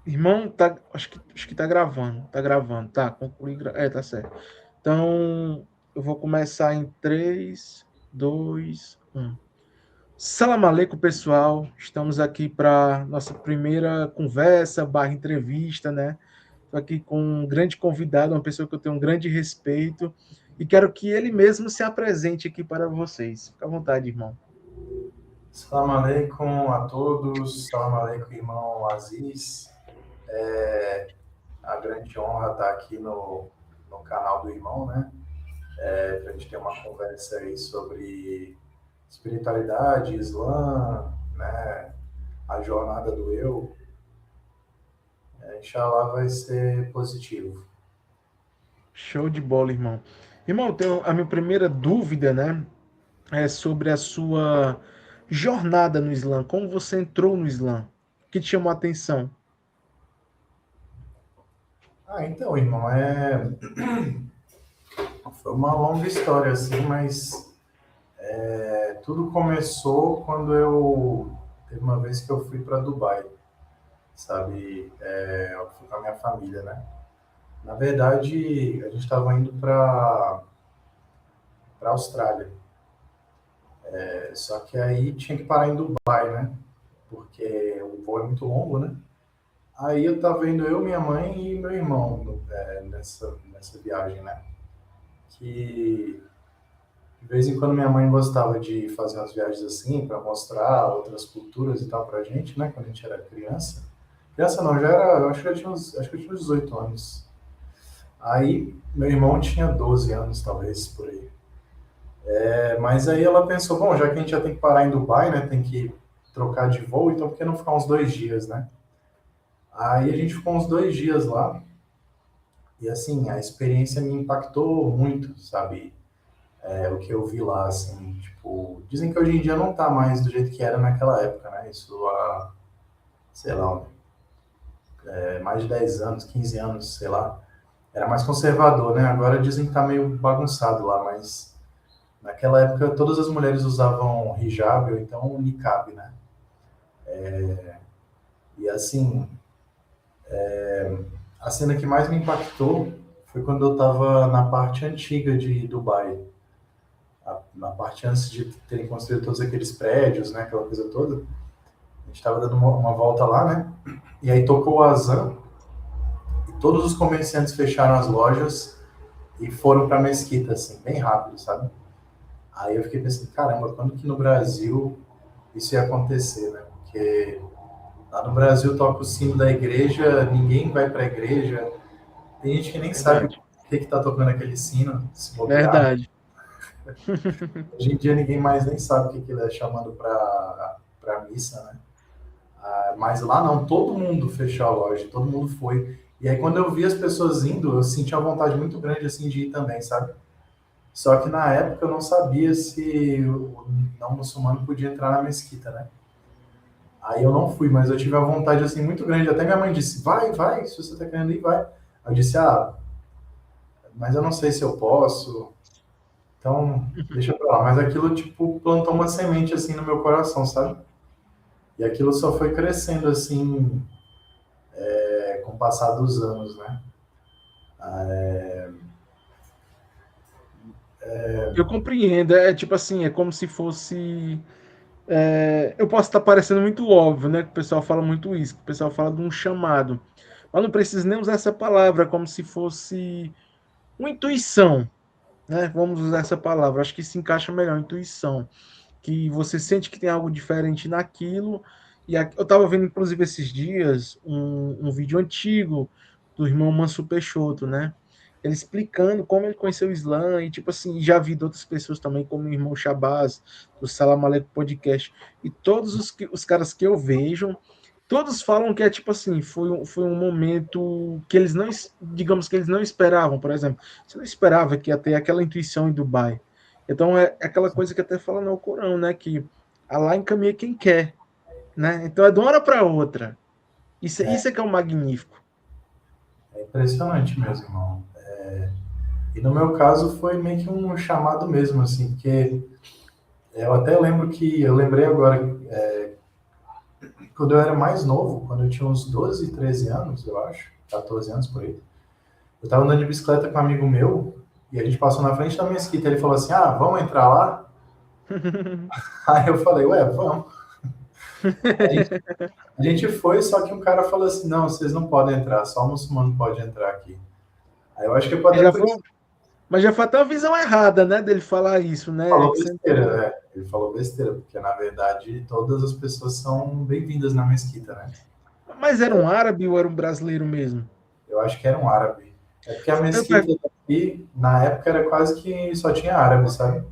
Irmão, acho que tá gravando. Tá gravando. Tá, concluí. Tá certo. Então, eu vou começar em 3, 2, 1. Salam aleikum, pessoal. Estamos aqui para nossa primeira conversa, barra entrevista, né? Estou aqui com um grande convidado, uma pessoa que eu tenho um grande respeito e quero que ele mesmo se apresente aqui para vocês. Fica à vontade, irmão. Salam aleikum a todos, salam aleikum, irmão Aziz. É a grande honra estar aqui no canal do irmão, né? Para a gente ter uma conversa aí sobre espiritualidade, Islã, né? A jornada do eu. Inshallah vai ser positivo. Show de bola, irmão. Irmão, eu tenho a minha primeira dúvida, né? É sobre a sua jornada no Islã. Como você entrou no Islã? O que te chamou a atenção? Então, irmão, foi uma longa história, assim, mas tudo começou quando teve uma vez que eu fui para Dubai, sabe? Eu fui com a minha família, né? Na verdade, a gente estava indo para Austrália. Só que aí tinha que parar em Dubai, né? Porque o voo é muito longo, né? Aí eu tava indo eu, minha mãe e meu irmão nessa viagem, né? Que de vez em quando minha mãe gostava de fazer umas viagens assim para mostrar outras culturas e tal pra gente, né? Quando a gente era criança. Criança não, já era, eu acho que acho que eu tinha uns 18 anos. Aí meu irmão tinha 12 anos, talvez, por aí. Mas aí ela pensou, bom, já que a gente já tem que parar em Dubai, né, tem que trocar de voo, então por que não ficar uns 2 dias, né? Aí a gente ficou uns 2 dias lá e assim a experiência me impactou muito, sabe? O que eu vi lá, assim, tipo, dizem que hoje em dia não tá mais do jeito que era naquela época, né? Isso há, sei lá, mais de 10 anos, 15 anos, sei lá. Era mais conservador, né? Agora dizem que tá meio bagunçado lá, mas naquela época todas as mulheres usavam hijab ou então niqab, né? E assim, a cena que mais me impactou foi quando eu estava na parte antiga de Dubai, na parte antes de terem construído todos aqueles prédios, né, aquela coisa toda. A gente estava dando uma volta lá, né? E aí tocou o azan e todos os comerciantes fecharam as lojas e foram para a mesquita, assim, bem rápido, sabe? Aí eu fiquei pensando, caramba, quando que no Brasil isso ia acontecer, né? Porque lá no Brasil toca o sino da igreja, ninguém vai para a igreja, tem gente que nem sabe Verdade. o que está tocando aquele sino, se bobear. Verdade. Hoje em dia ninguém mais nem sabe o que ele é chamando para missa, né? Mas lá não, todo mundo fechou a loja, todo mundo foi. E aí quando eu vi as pessoas indo, eu senti uma vontade muito grande assim de ir também, sabe? Só que na época eu não sabia se o não muçulmano podia entrar na mesquita, né? Aí eu não fui, mas eu tive uma vontade assim muito grande. Até minha mãe disse: "Vai, vai, se você tá querendo ir, vai". Eu disse: "Ah, mas eu não sei se eu posso". Então, deixa pra lá. Mas aquilo, tipo, plantou uma semente, assim, no meu coração, sabe? E aquilo só foi crescendo, assim, com o passar dos anos, né? Eu compreendo. É tipo assim, é como se fosse. Eu posso estar parecendo muito óbvio, né? Que o pessoal fala muito isso, que o pessoal fala de um chamado. Mas não precisa nem usar essa palavra, como se fosse uma intuição, né? Vamos usar essa palavra. Acho que se encaixa melhor, intuição. Que você sente que tem algo diferente naquilo. Eu estava vendo, inclusive, esses dias, um vídeo antigo do irmão Manso Peixoto, né? Ele explicando como ele conheceu o Islã e, tipo assim, já vi de outras pessoas também, como o irmão Shabazz, do Salam Aleikum Podcast, e todos os caras que eu vejo, todos falam que é tipo assim, foi um momento que eles não, digamos que eles não esperavam, por exemplo, você não esperava que ia ter aquela intuição em Dubai. Então é aquela coisa que até fala no Corão, né, que Allah encaminha quem quer, né? Então é de uma hora para outra. Isso é que é o magnífico. É impressionante mesmo, irmão. E no meu caso foi meio que um chamado mesmo, assim, porque eu até lembro que, eu lembrei agora, quando eu era mais novo, quando eu tinha uns 12, 13 anos, eu acho, 14 anos por aí, eu tava andando de bicicleta com um amigo meu e a gente passou na frente da mesquita. Ele falou assim: Ah, vamos entrar lá? Aí eu falei: Ué, vamos. A gente, a gente foi, só que o cara falou assim: Não, vocês não podem entrar, só o muçulmano pode entrar aqui. Aí eu acho que Mas até já por foi, isso mas já foi até uma visão errada, né, dele falar isso, ele né? falou Que você besteira, entendeu. né? Ele falou besteira, porque na verdade todas as pessoas são bem-vindas na mesquita, né? Mas era um árabe ou era um brasileiro mesmo? Eu acho que era um árabe. É porque a Eu, mesquita daqui, na época, era quase que só tinha árabe, sabe?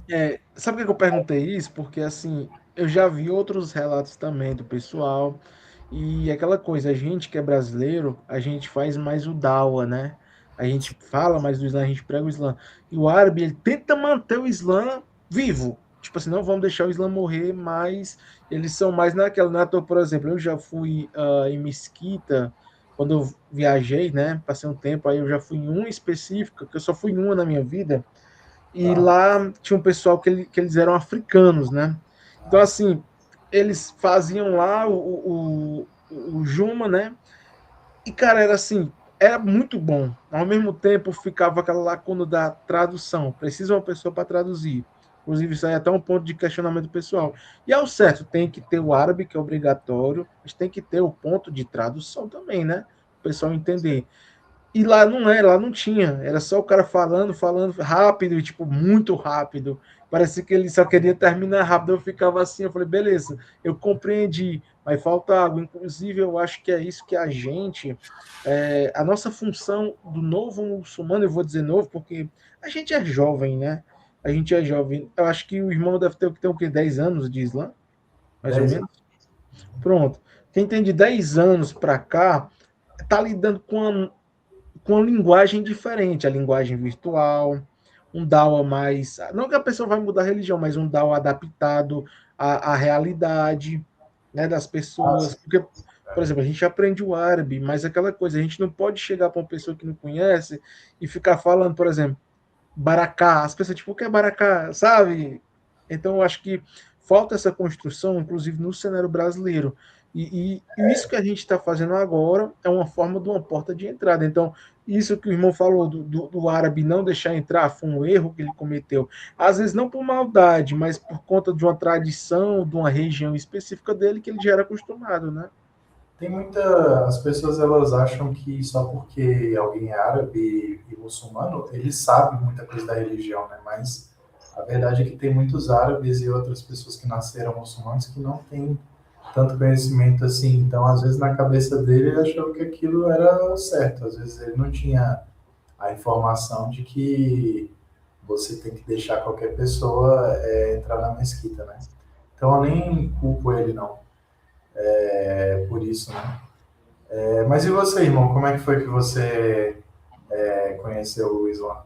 sabe por que eu perguntei isso? Porque assim, eu já vi outros relatos também do pessoal, e aquela coisa, a gente que é brasileiro, a gente faz mais o dawa, né? A gente fala mais do Islã, a gente prega o Islã. E o árabe, ele tenta manter o Islã vivo. Tipo assim, não vamos deixar o Islã morrer, mas eles são mais naquela. Na toa, por exemplo, eu já fui em Mesquita, quando eu viajei, né? Passei um tempo, aí eu já fui em um específico, que eu só fui em uma na minha vida, e Tá. lá tinha um pessoal que eles eram africanos, né? Então, Nossa. assim, eles faziam lá o Juma, né? E, cara, era assim, era muito bom. Ao mesmo tempo, ficava aquela lacuna da tradução. Precisa uma pessoa para traduzir. Inclusive, isso aí é até um ponto de questionamento pessoal. E ao certo, tem que ter o árabe, que é obrigatório, mas tem que ter o ponto de tradução também, né? O pessoal entender. E lá não é, lá não tinha. Era só o cara falando, falando rápido, e tipo, muito rápido. Parecia que ele só queria terminar rápido. Eu ficava assim, eu falei, beleza, eu compreendi, mas falta água. Inclusive, eu acho que é isso que a gente, a nossa função do novo muçulmano, eu vou dizer novo, porque a gente é jovem, né? A gente é jovem. Eu acho que o irmão deve ter o quê? 10 anos de Islã, mais ou 10 anos. menos. Pronto. Quem tem de 10 anos para cá, tá lidando com uma linguagem diferente, a linguagem virtual, um DAO mais. Não que a pessoa vai mudar a religião, mas um DAO adaptado à realidade, né, das Ah, pessoas. sim. Porque, por exemplo, a gente aprende o árabe, mas aquela coisa, a gente não pode chegar para uma pessoa que não conhece e ficar falando, por exemplo, Baracá. As pessoas, tipo, o que é Baracá? Sabe? Então, eu acho que falta essa construção, inclusive no cenário brasileiro. E isso que a gente está fazendo agora é uma forma de uma porta de entrada. Então, isso que o irmão falou do árabe não deixar entrar foi um erro que ele cometeu. Às vezes, não por maldade, mas por conta de uma tradição, de uma região específica dele que ele já era acostumado, né? Tem muita. As pessoas elas acham que só porque alguém é árabe e muçulmano, ele sabe muita coisa da religião, né? Mas a verdade é que tem muitos árabes e outras pessoas que nasceram muçulmanos que não têm tanto conhecimento assim. Então, às vezes, na cabeça dele, ele achou que aquilo era certo. Às vezes, ele não tinha a informação de que você tem que deixar qualquer pessoa entrar na mesquita, né? Então, eu nem culpo ele, não, por isso, né? Mas e você, irmão? Como é que foi que você conheceu o Islã?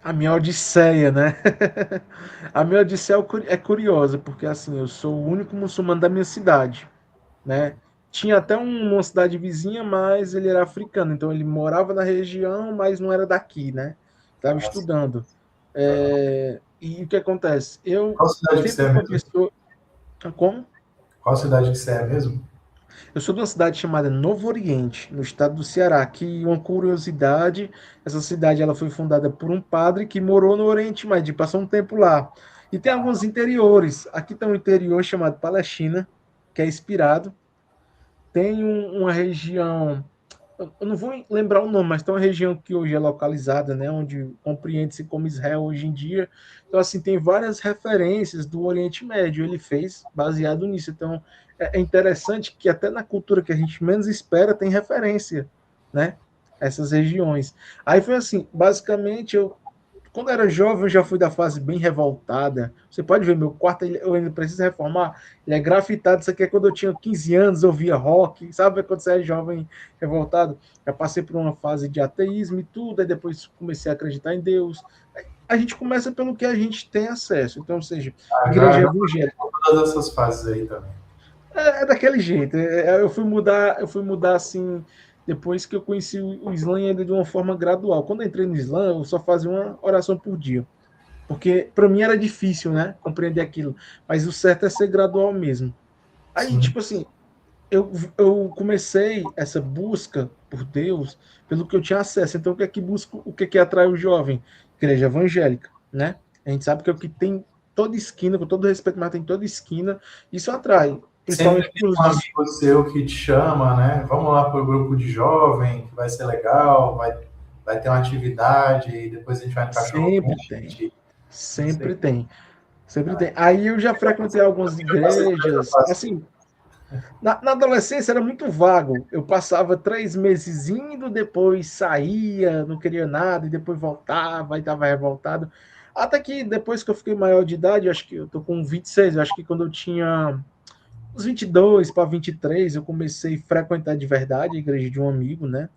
A minha odisseia, né? A minha odisseia é curiosa, porque assim, eu sou o único muçulmano da minha cidade, né? Tinha até uma cidade vizinha, mas ele era africano, então ele morava na região, mas não era daqui, né? Estava Nossa, estudando. E o que acontece? Eu qual cidade que você sempre é fui uma mesmo? pessoa. Como? Qual cidade que você é mesmo? Eu sou de uma cidade chamada Novo Oriente, no estado do Ceará, que uma curiosidade, essa cidade ela foi fundada por um padre que morou no Oriente Médio, passou um tempo lá. E tem alguns interiores. Aqui tem um interior chamado Palestina, que é inspirado. Tem uma região, eu não vou lembrar o nome, mas tem uma região que hoje é localizada, né, onde compreende-se como Israel hoje em dia. Então, assim, tem várias referências do Oriente Médio, ele fez baseado nisso. Então, é interessante que até na cultura que a gente menos espera tem referência, né, essas regiões. Aí foi assim, basicamente, quando eu era jovem, eu já fui da fase bem revoltada. Você pode ver, meu quarto eu ainda preciso reformar. Ele é grafitado. Isso aqui é quando eu tinha 15 anos, eu via rock. Sabe quando você é jovem revoltado? Já passei por uma fase de ateísmo e tudo, aí depois comecei a acreditar em Deus. A gente começa pelo que a gente tem acesso. Então, ou seja, Ah, igreja já evangélica. todas essas fases aí também. É daquele jeito. Eu fui mudar assim, depois que eu conheci o Islã ainda de uma forma gradual. Quando eu entrei no Islã, eu só fazia uma oração por dia. Porque para mim era difícil, né, compreender aquilo. Mas o certo é ser gradual mesmo. Aí, Sim. tipo assim, eu comecei essa busca por Deus pelo que eu tinha acesso. Então, o que é que busca, o que é que atrai o jovem? Igreja evangélica, né? A gente sabe que é o que tem toda esquina, com todo respeito, mas tem toda esquina, isso atrai, Sempre principalmente tem para os um amigo seu que te chama, né? Vamos lá para o grupo de jovem, que vai ser legal, vai ter uma atividade, e depois a gente vai no cachorro sempre tem, quente. Não sei. sempre tem, sempre tem. Aí eu já frequentei algumas Eu passei por essa igrejas, fase. assim, na adolescência era muito vago. Eu passava 3 meses indo, depois saía, não queria nada, e depois voltava e estava revoltado. Até que depois que eu fiquei maior de idade, acho que eu tô com 26, eu acho que quando eu tinha uns 22 para 23, eu comecei a frequentar de verdade a igreja de um amigo, né?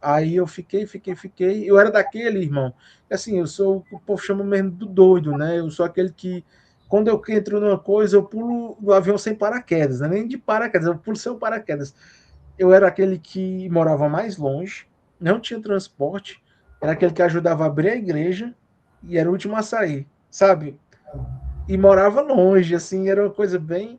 Aí eu fiquei. Eu era daquele, irmão. Assim, eu sou o que o povo chama mesmo do doido, né? Eu sou aquele que, quando eu entro numa coisa, eu pulo do avião sem paraquedas, né? Nem de paraquedas, eu pulo sem paraquedas. Eu era aquele que morava mais longe, não tinha transporte, era aquele que ajudava a abrir a igreja e era o último a sair, sabe? E morava longe, assim, era uma coisa bem.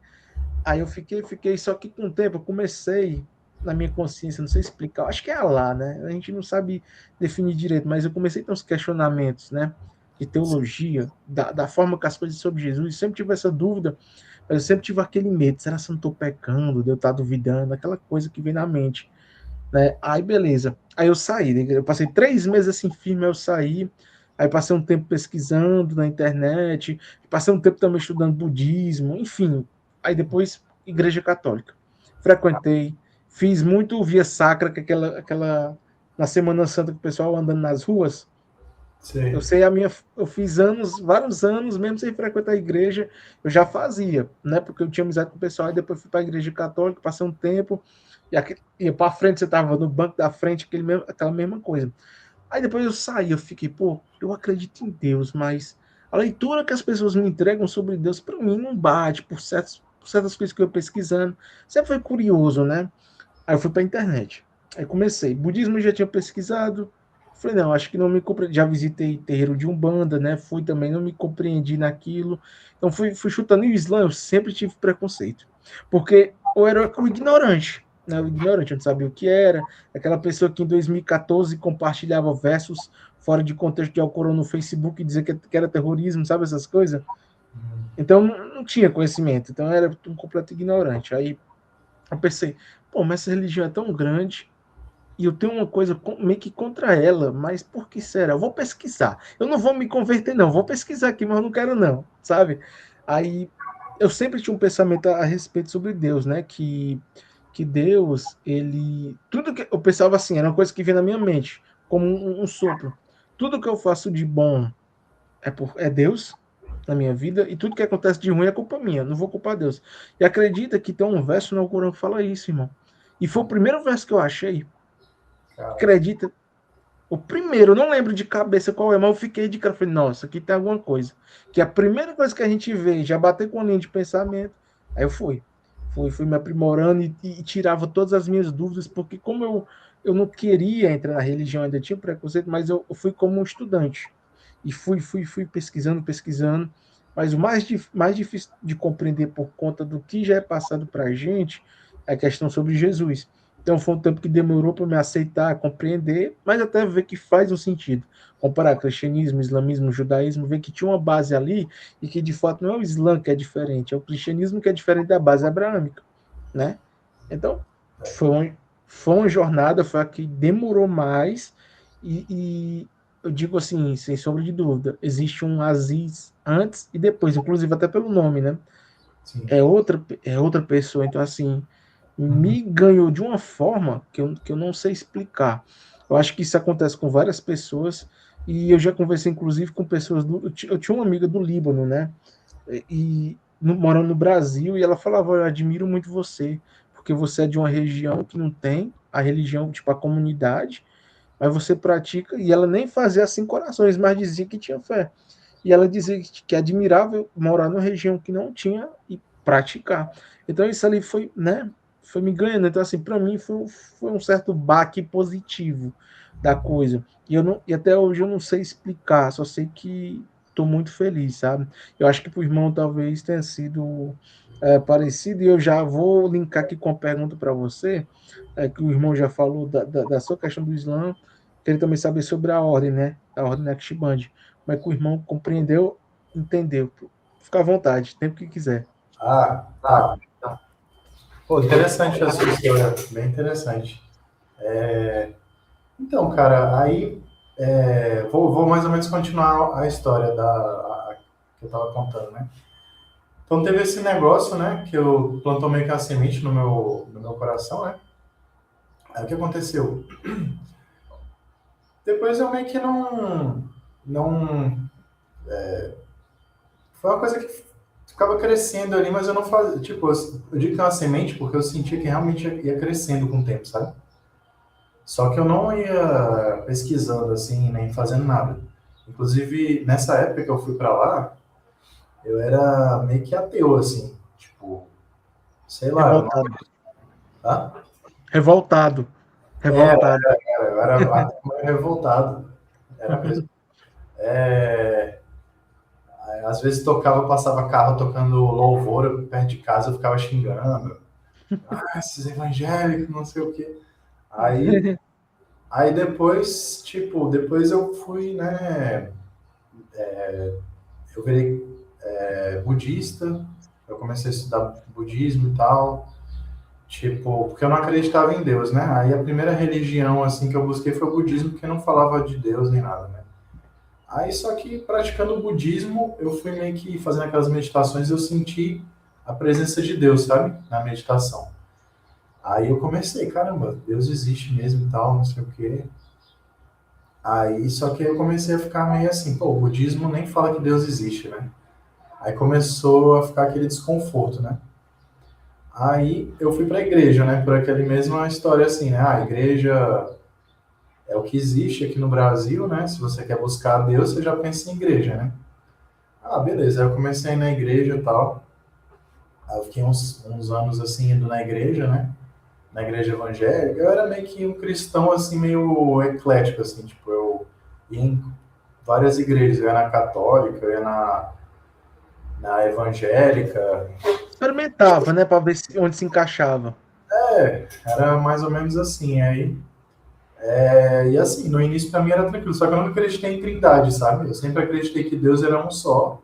Aí eu fiquei, só que com o tempo eu comecei, na minha consciência, não sei explicar, acho que é Allah, né? A gente não sabe definir direito, mas eu comecei a ter uns questionamentos, né? De teologia, da forma que as coisas sobre Jesus, sempre tive essa dúvida, mas eu sempre tive aquele medo, será que eu não estou pecando, de eu estar duvidando, aquela coisa que vem na mente, né? Aí beleza, aí eu saí, né? Eu passei 3 meses assim firme, eu saí, aí passei um tempo pesquisando na internet, passei um tempo também estudando budismo, enfim, aí depois igreja católica, frequentei, fiz muito via sacra, que é aquela na Semana Santa que o pessoal andando nas ruas, eu Sei. sei eu fiz anos, vários anos, mesmo sem frequentar a igreja, eu já fazia, né? Porque eu tinha amizade com o pessoal, e depois fui para a igreja católica, passei um tempo, ia para frente, você estava no banco da frente, aquela mesma coisa. Aí depois eu saí, eu fiquei, pô, eu acredito em Deus, mas a leitura que as pessoas me entregam sobre Deus, para mim, não bate por certas coisas que eu pesquisando. Sempre foi curioso, né? Aí eu fui para a internet. Aí comecei. Budismo eu já tinha pesquisado. Falei, não, acho que não me compreendi. Já visitei terreiro de Umbanda, né? Fui também, não me compreendi naquilo. Então fui chutando. E o Islã eu sempre tive preconceito. Porque eu era o ignorante, né? O ignorante, eu não sabia o que era. Aquela pessoa que em 2014 compartilhava versos fora de contexto de Alcorão no Facebook e dizia que era terrorismo, sabe essas coisas? Então não tinha conhecimento. Então eu era um completo ignorante. Aí eu pensei, pô, mas essa religião é tão grande e eu tenho uma coisa meio que contra ela, mas por que será? Eu vou pesquisar. Eu não vou me converter, não. Vou pesquisar aqui, mas eu não quero, não, sabe? Aí eu sempre tinha um pensamento a respeito sobre Deus, né? Que Deus, ele. Tudo que eu pensava assim, era uma coisa que vinha na minha mente, como um sopro. Tudo que eu faço de bom é Deus na minha vida, e tudo que acontece de ruim é culpa minha, não vou culpar Deus. E acredita que tem um verso no Alcorão que fala isso, irmão. E foi o primeiro verso que eu achei. Cara, Acredita? O primeiro, eu não lembro de cabeça qual é, mas eu fiquei de cara. Falei, nossa, aqui tem alguma coisa. Que a primeira coisa que a gente vê, já bater com a linha de pensamento. Aí eu fui me aprimorando e tirava todas as minhas dúvidas, porque como eu não queria entrar na religião, ainda tinha preconceito, mas eu fui como um estudante. E fui pesquisando. Mas o mais difícil de compreender por conta do que já é passado para a gente é a questão sobre Jesus. Então foi um tempo que demorou para me aceitar, compreender, mas até ver que faz um sentido. Comparar cristianismo, islamismo, judaísmo, ver que tinha uma base ali e que de fato não é o Islã que é diferente, é o cristianismo que é diferente da base abraâmica, né? Então foi uma jornada, foi a que demorou mais e eu digo assim, sem sombra de dúvida, existe um Aziz antes e depois, inclusive até pelo nome, né? sim. É outra pessoa, então assim, Uhum. me ganhou de uma forma que eu não sei explicar. Eu acho que isso acontece com várias pessoas, e eu já conversei, inclusive, com pessoas eu tinha uma amiga do Líbano, né? Morando no Brasil, e ela falava: eu admiro muito você, porque você é de uma região que não tem a religião, tipo a comunidade, mas você pratica, e ela nem fazia assim corações, mas dizia que tinha fé. E ela dizia que é admirável morar numa região que não tinha e praticar. Então isso ali foi, né, foi me ganhando. Então assim, para mim foi um certo baque positivo da coisa. E até hoje eu não sei explicar, só sei que estou muito feliz, sabe? Eu acho que pro irmão talvez tenha sido parecido, e eu já vou linkar aqui com a pergunta para você, que o irmão já falou da sua questão do Islã, queria também saber sobre a ordem, né? A ordem Naqshband. Como é que o irmão compreendeu, entendeu? Fica à vontade, tempo que quiser. Ah, tá. Pô, interessante a sua história, bem interessante. Então, cara, aí vou mais ou menos continuar a história que eu tava contando, né? Então teve esse negócio, né, que eu plantou meio que a semente no meu coração, né? Aí o que aconteceu? Depois eu meio que não, foi uma coisa que ficava crescendo ali, mas eu não fazia, tipo, eu digo que é uma semente porque eu sentia que realmente ia crescendo com o tempo, sabe? Só que eu não ia pesquisando assim, nem fazendo nada. Inclusive, nessa época que eu fui para lá, eu era meio que ateu, assim, tipo, sei lá, eu não, Revoltado. tá? Revoltado. Era, Revoltado. eu era até meio revoltado, era mesmo. É, às vezes tocava, passava carro tocando louvor perto de casa, eu ficava xingando. Ah, esses evangélicos, não sei o quê. Aí, aí depois, tipo, depois eu fui, né? Eu virei budista, eu comecei a estudar budismo e tal, tipo, porque eu não acreditava em Deus, né? Aí a primeira religião, assim, que eu busquei foi o budismo, porque não falava de Deus nem nada, né? Aí, só que praticando o budismo, eu fui meio que fazendo aquelas meditações, eu senti a presença de Deus, sabe? Na meditação. Aí eu comecei, caramba, Deus existe mesmo e tal, não sei o quê. Aí, só que eu comecei a ficar meio assim, pô, o budismo nem fala que Deus existe, né? Aí começou a ficar aquele desconforto, né? Aí eu fui para a igreja, né? Por aquele mesma história assim, né? Ah, a igreja é o que existe aqui no Brasil, né? Se você quer buscar a Deus, você já pensa em igreja, né? Ah, beleza. Aí eu comecei a ir na igreja e tal. Aí eu fiquei uns anos assim indo na igreja, né? Na igreja evangélica. Eu era meio que um cristão assim meio eclético, assim, tipo eu ia em várias igrejas. Eu ia na católica, eu ia na evangélica. Experimentava, né, para ver onde se encaixava. Era mais ou menos assim. Aí e assim, no início pra mim era tranquilo, só que eu nunca acreditei em trindade, sabe? Eu sempre acreditei que Deus era um só.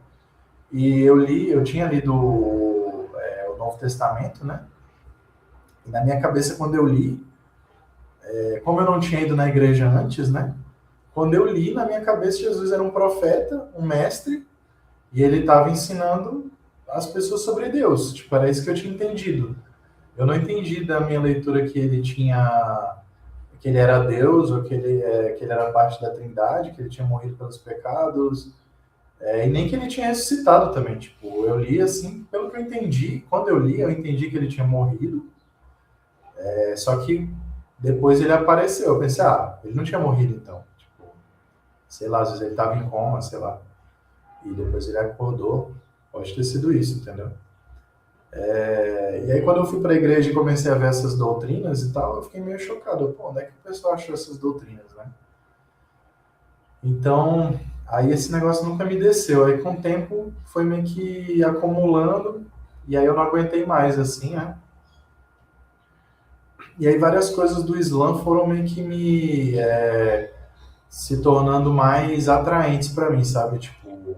E eu tinha lido o Novo Testamento, né? E na minha cabeça, quando eu li, como eu não tinha ido na igreja antes, né? Quando eu li, na minha cabeça, Jesus era um profeta, um mestre, e ele estava ensinando as pessoas sobre Deus. Tipo, era isso que eu tinha entendido. Eu não entendi da minha leitura que ele era Deus, ou que ele era parte da Trindade, que ele tinha morrido pelos pecados, e nem que ele tinha ressuscitado também. Tipo, eu li assim, pelo que eu entendi, quando eu li, eu entendi que ele tinha morrido, só que depois ele apareceu. Eu pensei, ah, ele não tinha morrido então. Tipo, sei lá, às vezes ele estava em coma, sei lá. E depois ele acordou. Pode ter sido isso, entendeu? E aí, quando eu fui para a igreja e comecei a ver essas doutrinas e tal, eu fiquei meio chocado. Pô, onde é que o pessoal achou essas doutrinas, né? Então, aí esse negócio nunca me desceu. Aí, com o tempo, foi meio que acumulando, e aí eu não aguentei mais, assim, né? E aí, várias coisas do Islã foram meio que se tornando mais atraentes para mim, sabe? Tipo,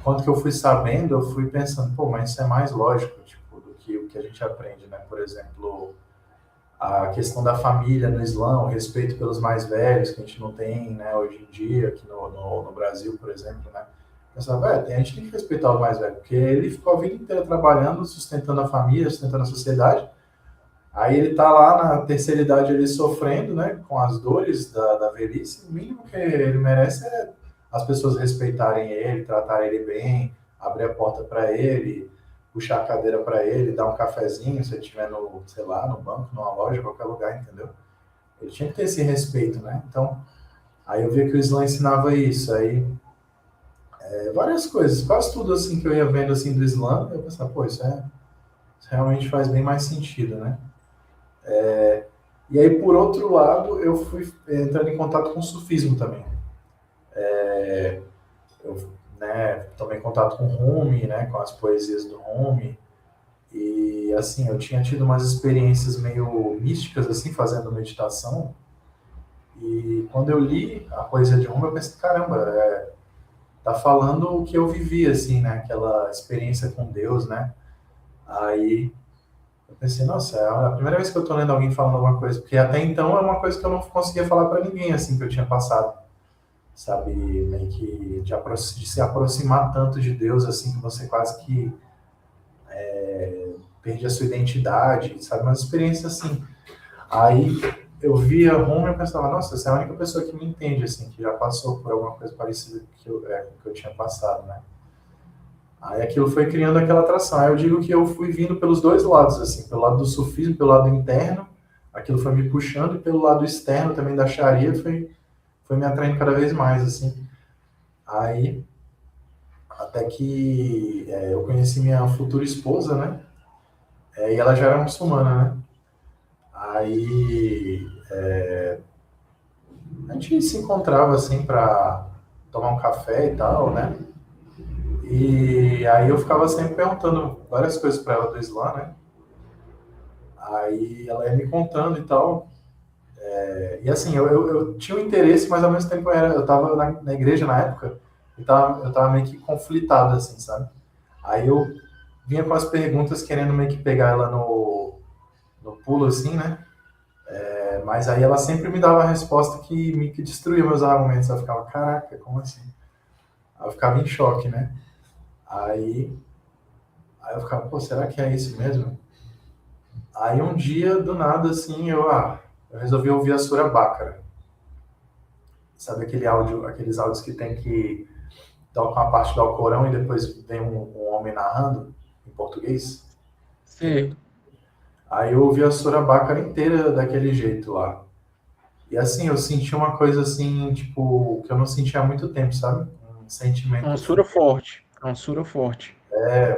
quanto que eu fui sabendo, eu fui pensando, pô, mas isso é mais lógico, tipo, do que o que a gente aprende, né? Por exemplo, a questão da família no Islã, o respeito pelos mais velhos, que a gente não tem, né, hoje em dia, aqui no Brasil, por exemplo, né? Pensava, a gente tem que respeitar o mais velho, porque ele ficou a vida inteira trabalhando, sustentando a família, sustentando a sociedade, aí ele tá lá na terceira idade ele sofrendo, né, com as dores da velhice, o mínimo que ele merece é as pessoas respeitarem ele, tratarem ele bem, abrir a porta para ele, puxar a cadeira para ele, dar um cafezinho, se ele estiver no, sei lá, no banco, numa loja, qualquer lugar, entendeu? Ele tinha que ter esse respeito, né? Então, aí eu vi que o Islã ensinava isso, aí várias coisas, quase tudo assim que eu ia vendo assim do Islã, eu pensava, pô, isso realmente faz bem mais sentido, né? E aí, por outro lado, eu fui entrando em contato com o sufismo também. Eu, né, tomei contato com o Rumi, né, com as poesias do Rumi. E assim, eu tinha tido umas experiências meio místicas assim fazendo meditação. E quando eu li a poesia de Roma, eu pensei, caramba, tá falando o que eu vivi assim, né? Aquela experiência com Deus, né? Aí eu pensei, nossa, é a primeira vez que eu tô lendo alguém falando alguma coisa, porque até então é uma coisa que eu não conseguia falar para ninguém assim que eu tinha passado, sabe, meio que de se aproximar tanto de Deus assim que você quase que perde a sua identidade, sabe, umas experiências assim. Aí eu via Roma e eu pensava, nossa, essa é a única pessoa que me entende, assim, que já passou por alguma coisa parecida que eu tinha passado, né? Aí aquilo foi criando aquela atração. Aí eu digo que eu fui vindo pelos dois lados, assim, pelo lado do sufismo, pelo lado interno, aquilo foi me puxando, e pelo lado externo também da Sharia foi me atraindo cada vez mais, assim. Aí, até que eu conheci minha futura esposa, né? E ela já era muçulmana, né? Aí a gente se encontrava assim para tomar um café e tal, né? E aí eu ficava sempre perguntando várias coisas para ela do Islã, né? Aí ela ia me contando e tal. E assim, eu tinha um interesse, mas ao mesmo tempo eu tava na igreja na época e eu tava meio que conflitado, assim, sabe? Aí eu vinha com as perguntas querendo meio que pegar ela no pulo, assim, né? Mas aí ela sempre me dava a resposta que destruía meus argumentos. Eu ficava, caraca, como assim? Aí eu ficava em choque, né? Aí Aí eu ficava, pô, será que é isso mesmo? Aí um dia, do nada, assim, eu resolvi ouvir a Sura Bácara. Sabe aqueles áudios que tem que toca uma parte do Alcorão e depois vem um homem narrando em português? Sei. Aí eu ouvi a Sura Bácara inteira daquele jeito lá. E assim, eu senti uma coisa assim, tipo, que eu não sentia há muito tempo, sabe? Um É uma sentimento sura forte. É uma sura forte.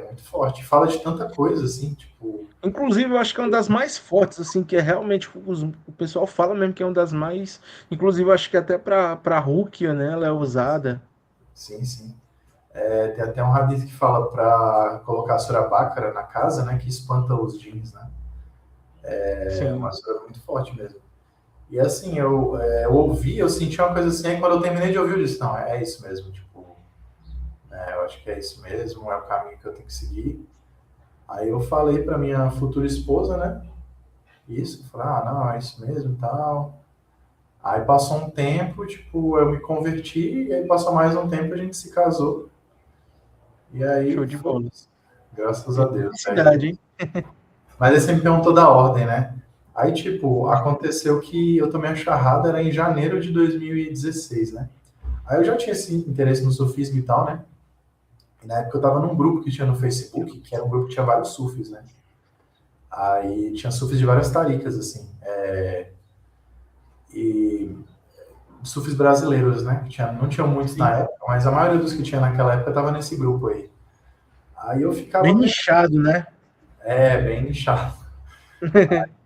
muito forte. Fala de tanta coisa, assim, tipo, Inclusive, eu acho que é uma das mais fortes, assim, que é realmente o pessoal fala mesmo que é uma das mais. Inclusive, eu acho que até para Rúquia, né? Ela é usada. sim, sim. Tem até um hadith que fala para colocar a Sura Bácara na casa, né, que espanta os djinns, né? É uma Sim. sura muito forte mesmo. E assim, eu ouvi, eu senti uma coisa assim, aí quando eu terminei de ouvir, eu disse, não, é isso mesmo, tipo, eu acho que é isso mesmo, é o caminho que eu tenho que seguir. Aí eu falei para minha futura esposa, né, isso, falei, não, é isso mesmo e tal. Aí passou um tempo, tipo, eu me converti, e aí passou mais um tempo, a gente se casou, e Show aí de foi bola. isso, graças Que a Deus. felicidade, hein? Mas aí sempre perguntou da ordem, né? Aí, tipo, aconteceu que eu tomei a charrada, era em janeiro de 2016, né? Aí eu já tinha esse interesse no sufismo e tal, né? E na época eu tava num grupo que tinha no Facebook, que era um grupo que tinha vários sufis, né? Aí tinha sufis de várias taricas, assim. E sufis brasileiros, né? Não tinham muitos na Sim. época, mas a maioria dos que tinha naquela época tava nesse grupo aí. Aí eu Bem ficava vendo, nichado, né? bem nichado.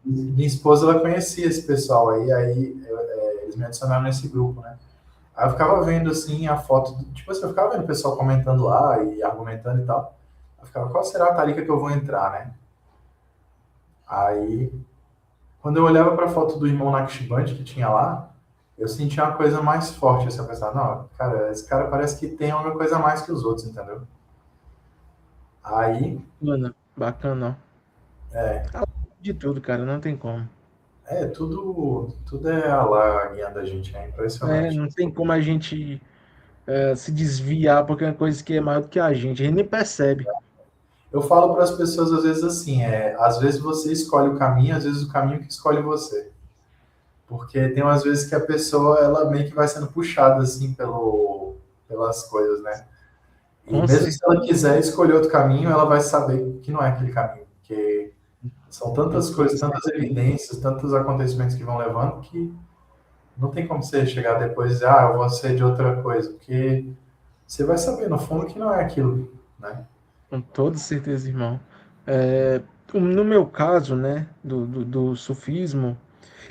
Minha esposa, ela conhecia esse pessoal aí eles me adicionaram nesse grupo, né? Aí eu ficava vendo, assim, a foto, tipo assim, eu ficava vendo o pessoal comentando lá e argumentando e tal. Eu ficava, qual será a tarica que eu vou entrar, né? Aí, quando eu olhava pra foto do irmão Naqshband que tinha lá, eu sentia uma coisa mais forte, assim, eu pensava, não, cara, esse cara parece que tem alguma coisa a mais que os outros, entendeu? Aí, Bacana, bacana. é, Ó. De tudo, cara, não tem como. tudo é Allah guiando a gente, é É, impressionante. não tem como a gente se desviar porque é uma coisa que é maior do que a gente nem percebe. Eu falo para as pessoas às vezes assim, às vezes você escolhe o caminho, às vezes o caminho que escolhe você. Porque tem umas vezes que a pessoa, ela meio que vai sendo puxada, assim, pelas coisas, né? E Com mesmo se certeza. ela quiser escolher outro caminho, ela vai saber que não é aquele caminho. Porque são Com tantas toda coisas, tantas certeza. evidências, tantos acontecimentos que vão levando que não tem como você chegar depois e dizer, eu vou ser de outra coisa. Porque você vai saber, no fundo, que não é aquilo, né? Com toda certeza, irmão. É, no meu caso, né, do sufismo,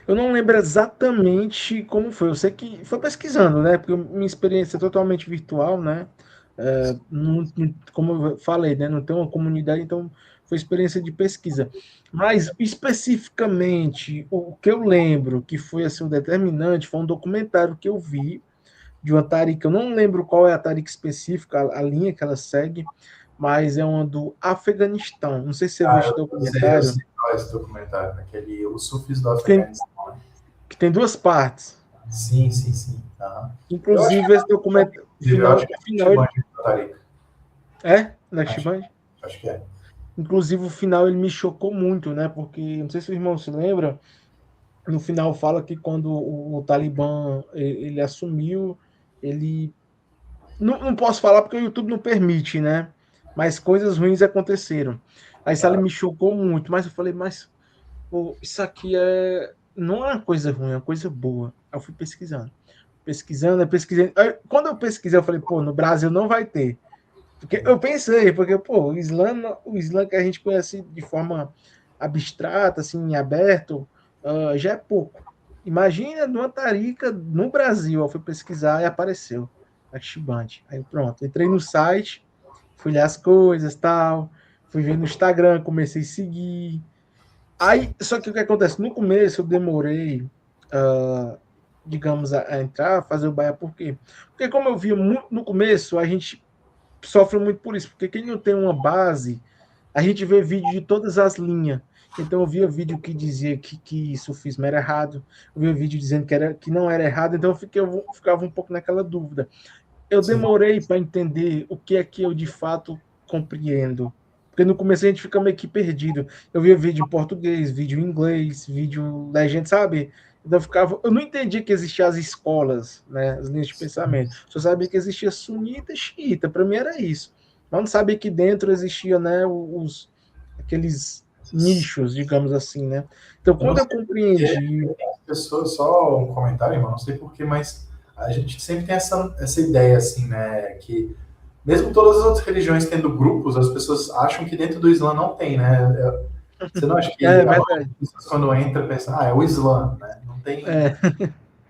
eu não lembro exatamente como foi. Eu sei que foi pesquisando, né, porque minha experiência é totalmente virtual, né, como eu falei, né, não tem uma comunidade, então foi experiência de pesquisa. Mas, especificamente, o que eu lembro que foi assim, um determinante foi um documentário que eu vi de uma Tariqa. Eu não lembro qual é a Tariqa específica, a linha que ela segue, mas é uma do Afeganistão. Não sei se você viu esse Eu documentário, sei qual é esse documentário, aquele Os Sufis do que tem, Afeganistão, né? que tem duas partes. Sim, sim, sim. Aham. Eu acho que é Inclusive, esse documento, eu acho que é o final, Shiband ele, da Tariqa. é, Next Acho, Band? acho que é. Inclusive, o final ele me chocou muito, né? Porque, não sei se o irmão se lembra, no final fala que quando o Talibã ele assumiu, ele. Não posso falar porque o YouTube não permite, né? Mas coisas ruins aconteceram. Aí isso ali me chocou muito, mas eu falei, mas pô, isso aqui não é uma coisa ruim, é uma coisa boa. Aí eu fui pesquisando. Pesquisando, eu pesquisei. Aí, quando eu pesquisei, eu falei, pô, no Brasil não vai ter. Porque eu pensei, porque, pô, o Islã que a gente conhece de forma abstrata, assim, aberto, já é pouco. Imagina numa tarica no Brasil. Eu fui pesquisar e apareceu a Shiband. Aí pronto, entrei no site, fui ler as coisas tal, fui ver no Instagram, comecei a seguir. Aí, só que o que acontece? No começo eu demorei, uh, digamos, a entrar, a fazer o baia, por quê? Porque como eu via muito no começo, a gente sofre muito por isso, porque quem não tem uma base, a gente vê vídeo de todas as linhas. Então eu via vídeo que dizia que sufismo era errado, eu via vídeo dizendo que não era errado, então eu ficava um pouco naquela dúvida. Eu Sim. demorei para entender o que é que eu de fato compreendo. Porque no começo a gente fica meio que perdido. Eu via vídeo em português, vídeo em inglês, vídeo legenda, sabe? Então eu não entendi que existiam as escolas, né, as linhas de pensamento. Só sabia que existia sunita e xiita, para mim era isso. Mas não sabia que dentro existia, né, aqueles nichos, digamos assim, né? Então Eu não quando eu sei porque compreendi, as pessoas, só um comentário, irmão, não sei porquê, mas a gente sempre tem essa ideia, assim, né, que mesmo todas as outras religiões tendo grupos, as pessoas acham que dentro do Islã não tem, né? Você não acha que é a maioria verdade, das pessoas, quando entra, pensa, é o Islã, né? Não tem é,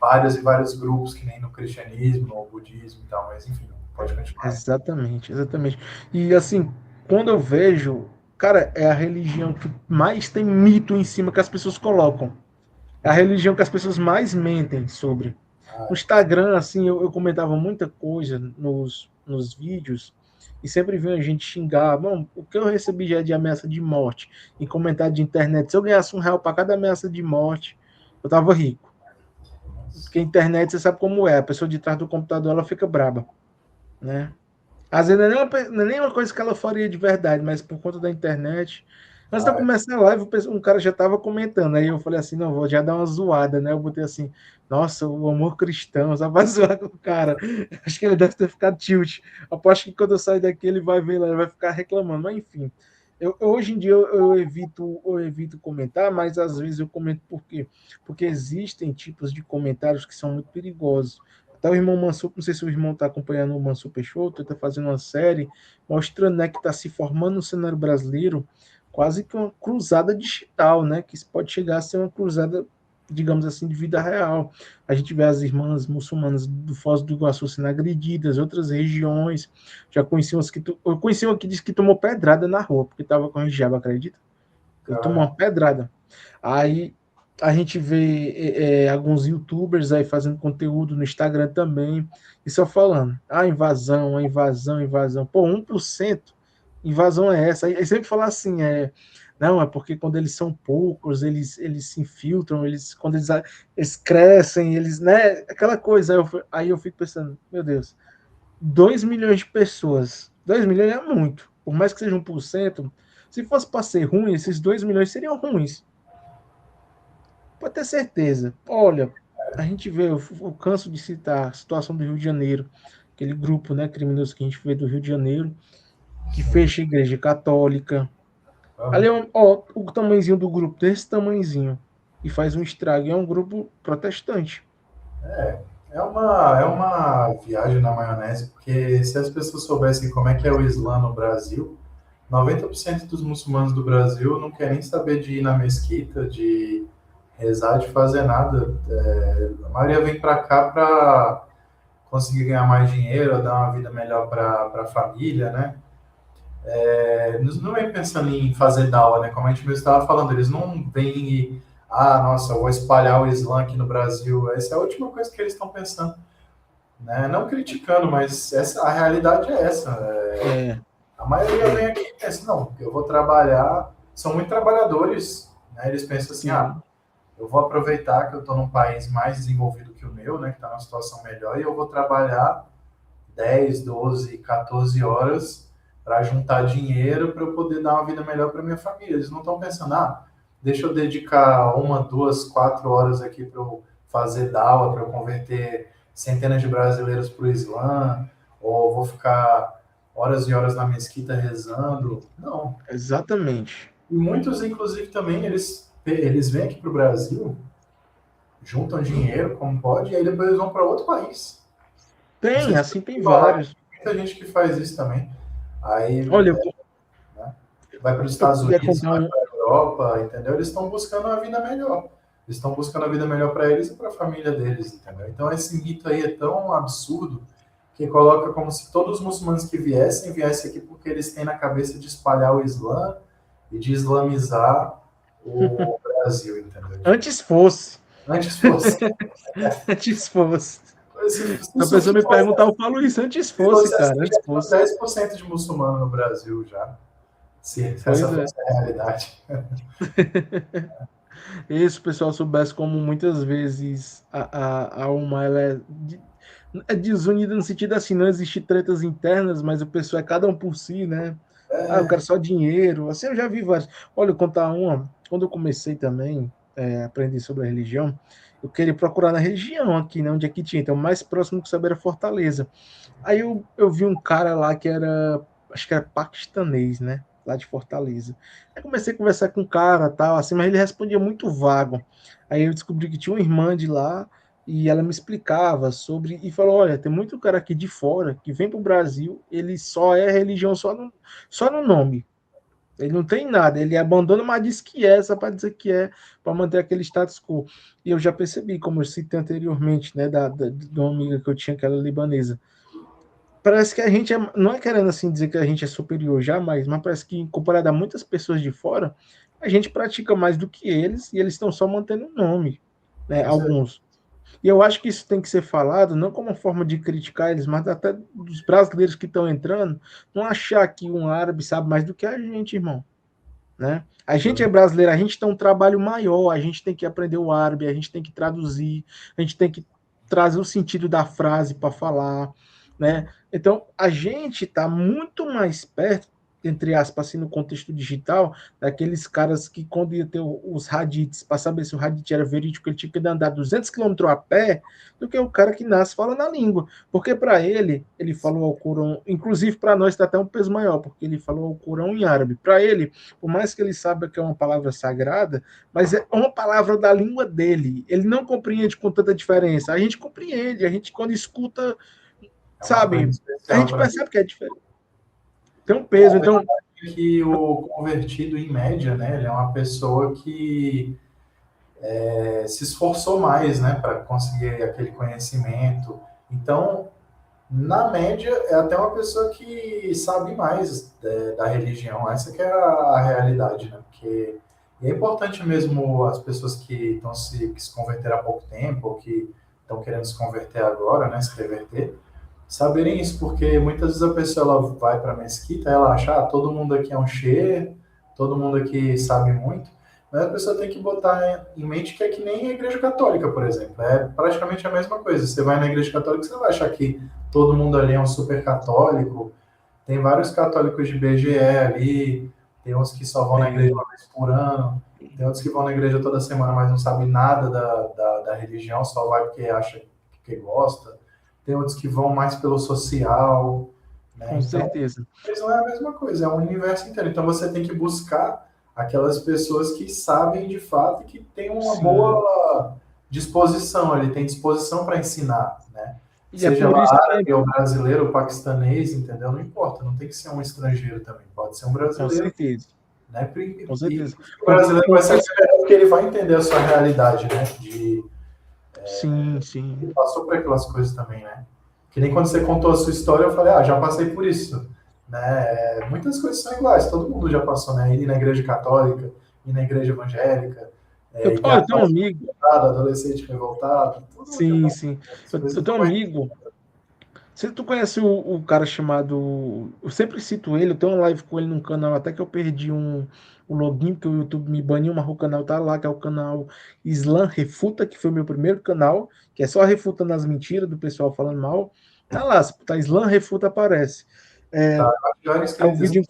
vários e vários grupos que nem no cristianismo, no budismo e tal, mas enfim, pode continuar aí. exatamente, exatamente. E assim, quando eu vejo, cara, é a religião que mais tem mito em cima que as pessoas colocam. É a religião que as pessoas mais mentem sobre. No Ah, Instagram, assim, eu comentava muita coisa nos vídeos e sempre vinha a gente xingar. Bom, o que eu recebi já de ameaça de morte em comentário de internet, se eu ganhasse R$ 1 para cada ameaça de morte, eu tava rico. Porque a internet, você sabe como é, a pessoa de trás do computador, ela fica braba, né? Às vezes não é nem uma coisa que ela faria de verdade, mas por conta da internet. Antes de eu ah, começar a live, um cara já estava comentando. Aí eu falei assim: não, vou já dar uma zoada, né? Eu botei assim: nossa, o amor cristão, só pra zoar com o cara. Acho que ele deve ter ficado tilt. Aposto que quando eu sair daqui, ele vai ver lá, ele vai ficar reclamando. Mas enfim, hoje em dia eu evito comentar, mas às vezes eu comento por quê? Porque existem tipos de comentários que são muito perigosos. Até o irmão Mansur, não sei se o irmão está acompanhando o Mansur Peixoto, ele está fazendo uma série mostrando, né, que está se formando no cenário brasileiro quase que uma cruzada digital, né, que pode chegar a ser uma cruzada, digamos assim, de vida real. A gente vê as irmãs muçulmanas do Foz do Iguaçu sendo agredidas, outras regiões. Já conheci umas eu conheci uma que disse que tomou pedrada na rua, porque estava com hijab, acredita? Ele tomou cara, uma pedrada. Aí a gente vê alguns youtubers aí fazendo conteúdo no Instagram também, e só falando, invasão, a invasão, invasão. Pô, 1% invasão é essa? Aí sempre falar assim, não, é porque quando eles são poucos, eles se infiltram, quando eles crescem, eles, né, aquela coisa. Aí eu fico pensando, meu Deus, 2 milhões de pessoas, 2 milhões é muito, por mais que seja 1%, se fosse para ser ruim, esses 2 milhões seriam ruins. Pode ter certeza. Olha, a gente vê, eu canso de citar a situação do Rio de Janeiro, aquele grupo, né, criminoso que a gente vê do Rio de Janeiro, que sim. fecha a igreja católica. Ali Aham. ó, o tamanhozinho do grupo, desse tamanhozinho, e faz um estrago. É um grupo protestante. É uma viagem na maionese, porque se as pessoas soubessem como é que é o Islã no Brasil, 90% dos muçulmanos do Brasil não querem saber de ir na mesquita, de rezar, de fazer nada. A maioria vem para cá para conseguir ganhar mais dinheiro, dar uma vida melhor para a família, né? eles não vêm pensando em fazer dawa, né? Como a gente mesmo estava falando, eles não vêm e, nossa, eu vou espalhar o Islã aqui no Brasil. Essa é a última coisa que eles estão pensando, né? Não criticando, mas a realidade é essa. É, A maioria vem aqui e pensa, não, eu vou trabalhar, são muito trabalhadores, né? Eles pensam assim, sim. eu vou aproveitar que eu estou num país mais desenvolvido que o meu, né? Que está numa situação melhor, e eu vou trabalhar 10, 12, 14 horas para juntar dinheiro para eu poder dar uma vida melhor para minha família. Eles não estão pensando, deixa eu dedicar 1, 2, 4 horas aqui para eu fazer dawa, para eu converter centenas de brasileiros para o Islã, ou vou ficar horas e horas na mesquita rezando. Não. Exatamente. E muitos, inclusive, também, eles vêm aqui para o Brasil, juntam dinheiro, como pode, e aí depois eles vão para outro país. Não sei Tem, se você assim tem falar, vários. muita gente que faz isso também. Aí, Olha, né, vai para os eu Estados puder Unidos, contar vai um. para a Europa, entendeu? Eles estão buscando uma vida melhor. Eles estão buscando a vida melhor para eles e para a família deles, entendeu? Então, esse mito aí é tão absurdo que coloca como se todos os muçulmanos que viessem aqui porque eles têm na cabeça de espalhar o Islã e de islamizar o Brasil, entendeu? Tipo, Antes fosse. antes fosse. Antes fosse. Se Se a isso pessoa aqui me fosse, perguntar, eu falo isso. Antes se fosse, fosse assim, cara. já Antes tinha fosse. 10% de muçulmano no Brasil já. Se essa Pois é. fosse a realidade. E se o pessoal soubesse como muitas vezes a alma ela é desunida no sentido assim, não existe tretas internas, mas o pessoal é cada um por si, né? Ah, eu quero só dinheiro. Assim, eu já vi vários. Olha, eu contar uma. Quando eu comecei também a aprender sobre a religião, eu queria procurar na região aqui, né, onde aqui tinha. Então, o mais próximo que sabia era Fortaleza. Aí eu vi um cara lá que era, acho que era paquistanês, né? Lá de Fortaleza. Aí comecei a conversar com o cara, tal, assim, mas ele respondia muito vago. Aí eu descobri que tinha uma irmã de lá e ela me explicava sobre e falou: olha, tem muito cara aqui de fora que vem para o Brasil, ele só é religião só no nome. Ele não tem nada, ele abandona, mas diz que é, só para dizer que é, para manter aquele status quo. E eu já percebi, como eu citei anteriormente, né, de uma amiga que eu tinha, que era libanesa, parece que a gente não é querendo assim dizer que a gente é superior jamais, mas parece que comparado a muitas pessoas de fora, a gente pratica mais do que eles e eles estão só mantendo o nome, né? Com certeza. Alguns. E eu acho que isso tem que ser falado não como uma forma de criticar eles, mas até dos brasileiros que estão entrando, não achar que um árabe sabe mais do que a gente, irmão, né? A gente é brasileiro, a gente tem um trabalho maior, a gente tem que aprender o árabe, a gente tem que traduzir, a gente tem que trazer o sentido da frase para falar, né? Então, a gente está muito mais perto, entre aspas, assim, no contexto digital, daqueles caras que, quando ia ter os hadiths, para saber se o hadith era verídico, ele tinha que andar 200 quilômetros a pé, do que o cara que nasce falando a língua. Porque para ele falou ao Corão, inclusive para nós dá até um peso maior, porque ele falou ao Corão em árabe. Para ele, por mais que ele saiba que é uma palavra sagrada, mas é uma palavra da língua dele. Ele não compreende com tanta diferença. A gente compreende, a gente quando escuta, É uma coisa sabe, a especial gente para percebe que é diferente. Tem um é, peso, a então, verdade é que o convertido, em média, né, ele é uma pessoa que se esforçou mais, né, para conseguir aquele conhecimento. Então, na média, é até uma pessoa que sabe mais da religião. Essa que é a realidade, né? Porque é importante mesmo as pessoas que se converteram há pouco tempo, ou que estão querendo se converter agora, né, se reverter, saberem isso, porque muitas vezes a pessoa ela vai para a mesquita, ela acha, todo mundo aqui é um shehe, todo mundo aqui sabe muito, mas a pessoa tem que botar em mente que é que nem a igreja católica, por exemplo. É praticamente a mesma coisa. Você vai na igreja católica, você não vai achar que todo mundo ali é um super católico. Tem vários católicos de BGE ali, tem uns que só vão na igreja tem, uma vez por ano, tem outros que vão na igreja toda semana, mas não sabem nada da religião, só vai porque acha que gosta. Tem outros que vão mais pelo social, né? com Então, certeza. mas não é a mesma coisa, é um universo inteiro. Então você tem que buscar aquelas pessoas que sabem de fato e que têm uma Sim. boa disposição ali, tem disposição para ensinar, né? E é Seja por lá isso que árabe ou brasileiro ou paquistanês, entendeu? Não importa, não tem que ser um estrangeiro também, pode ser um com brasileiro, certeza, né? com E certeza. o brasileiro vai Com saber melhor porque ele vai entender a sua realidade, né? sim, Ele sim. passou por aquelas coisas também, né? Que nem quando você contou a sua história, eu falei, já passei por isso. né? Muitas coisas são iguais, todo mundo já passou, né? Ir na igreja católica, ir na igreja evangélica, ir Olha, eu atrás tenho um de amigo, revoltado, adolescente revoltado, tudo já sim, passou. sim. As Eu coisas tenho não um vai. amigo. Se tu conhece o cara chamado. Eu sempre cito ele, eu tenho uma live com ele num canal, até que eu perdi o login, porque o YouTube me baniu, mas o canal tá lá, que é o canal Islam Refuta, que foi o meu primeiro canal, que é só refutando as mentiras do pessoal falando mal. Tá lá, se botar Islam Refuta, aparece. Tá, É, eu era é um inscrito, vídeo.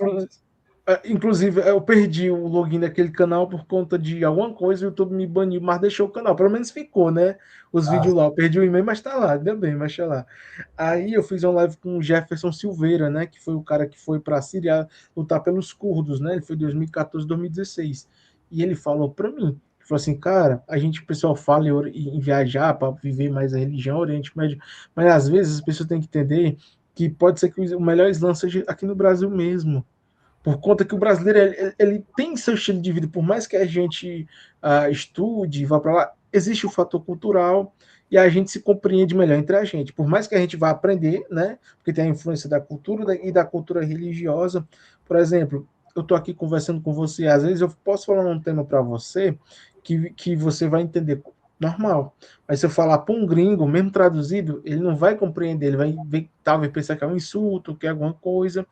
Inclusive, eu perdi o login daquele canal por conta de alguma coisa, o YouTube me baniu, mas deixou o canal. Pelo menos ficou, né? Os ah, vídeos lá. Eu perdi o e-mail, mas tá lá, ainda bem, mas tá lá. Aí eu fiz uma live com o Jefferson Silveira, né? Que foi o cara que foi para a Síria lutar pelos curdos, né? Ele foi em 2014, 2016. E ele falou para mim, ele falou assim, cara, a gente, o pessoal fala em viajar para viver mais a religião, Oriente Médio, mas às vezes as pessoas têm que entender que pode ser que o melhor Islã seja aqui no Brasil mesmo, por conta que o brasileiro ele tem seu estilo de vida, por mais que a gente estude, vá para lá, existe o fator cultural e a gente se compreende melhor entre a gente. Por mais que a gente vá aprender, né? Porque tem a influência da cultura e da cultura religiosa. Por exemplo, eu estou aqui conversando com você, às vezes eu posso falar um tema para você que você vai entender normal. Mas se eu falar para um gringo, mesmo traduzido, ele não vai compreender, ele vai ver, talvez pensar que é um insulto, que é alguma coisa,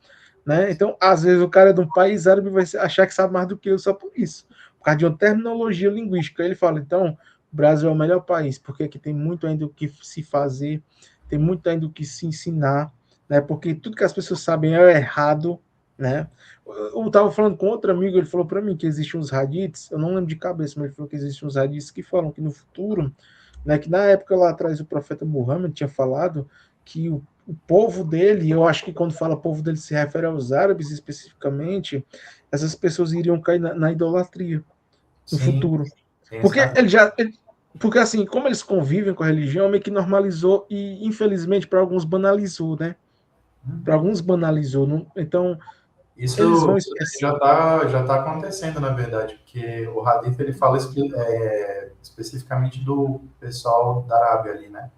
né? Então, às vezes, o cara de um país árabe vai achar que sabe mais do que eu só por isso, por causa de uma terminologia linguística. Ele fala, então, o Brasil é o melhor país, porque aqui tem muito ainda o que se fazer, tem muito ainda o que se ensinar, né? Porque tudo que as pessoas sabem é errado, né? Eu estava falando com outro amigo, ele falou para mim que existem uns hadiths, eu não lembro de cabeça, mas ele falou que existem uns hadiths que falam que no futuro, né, que na época lá atrás o profeta Muhammad tinha falado que o povo dele, eu acho que quando fala povo dele se refere aos árabes especificamente, essas pessoas iriam cair na idolatria no sim, futuro. tem esse Porque negócio. porque assim, como eles convivem com a religião, meio que normalizou e infelizmente para alguns banalizou, né? Para alguns banalizou, não, então eles vão Isso esquecer. já tá acontecendo, na verdade, porque o Hadith ele fala especificamente do pessoal da Arábia ali, né?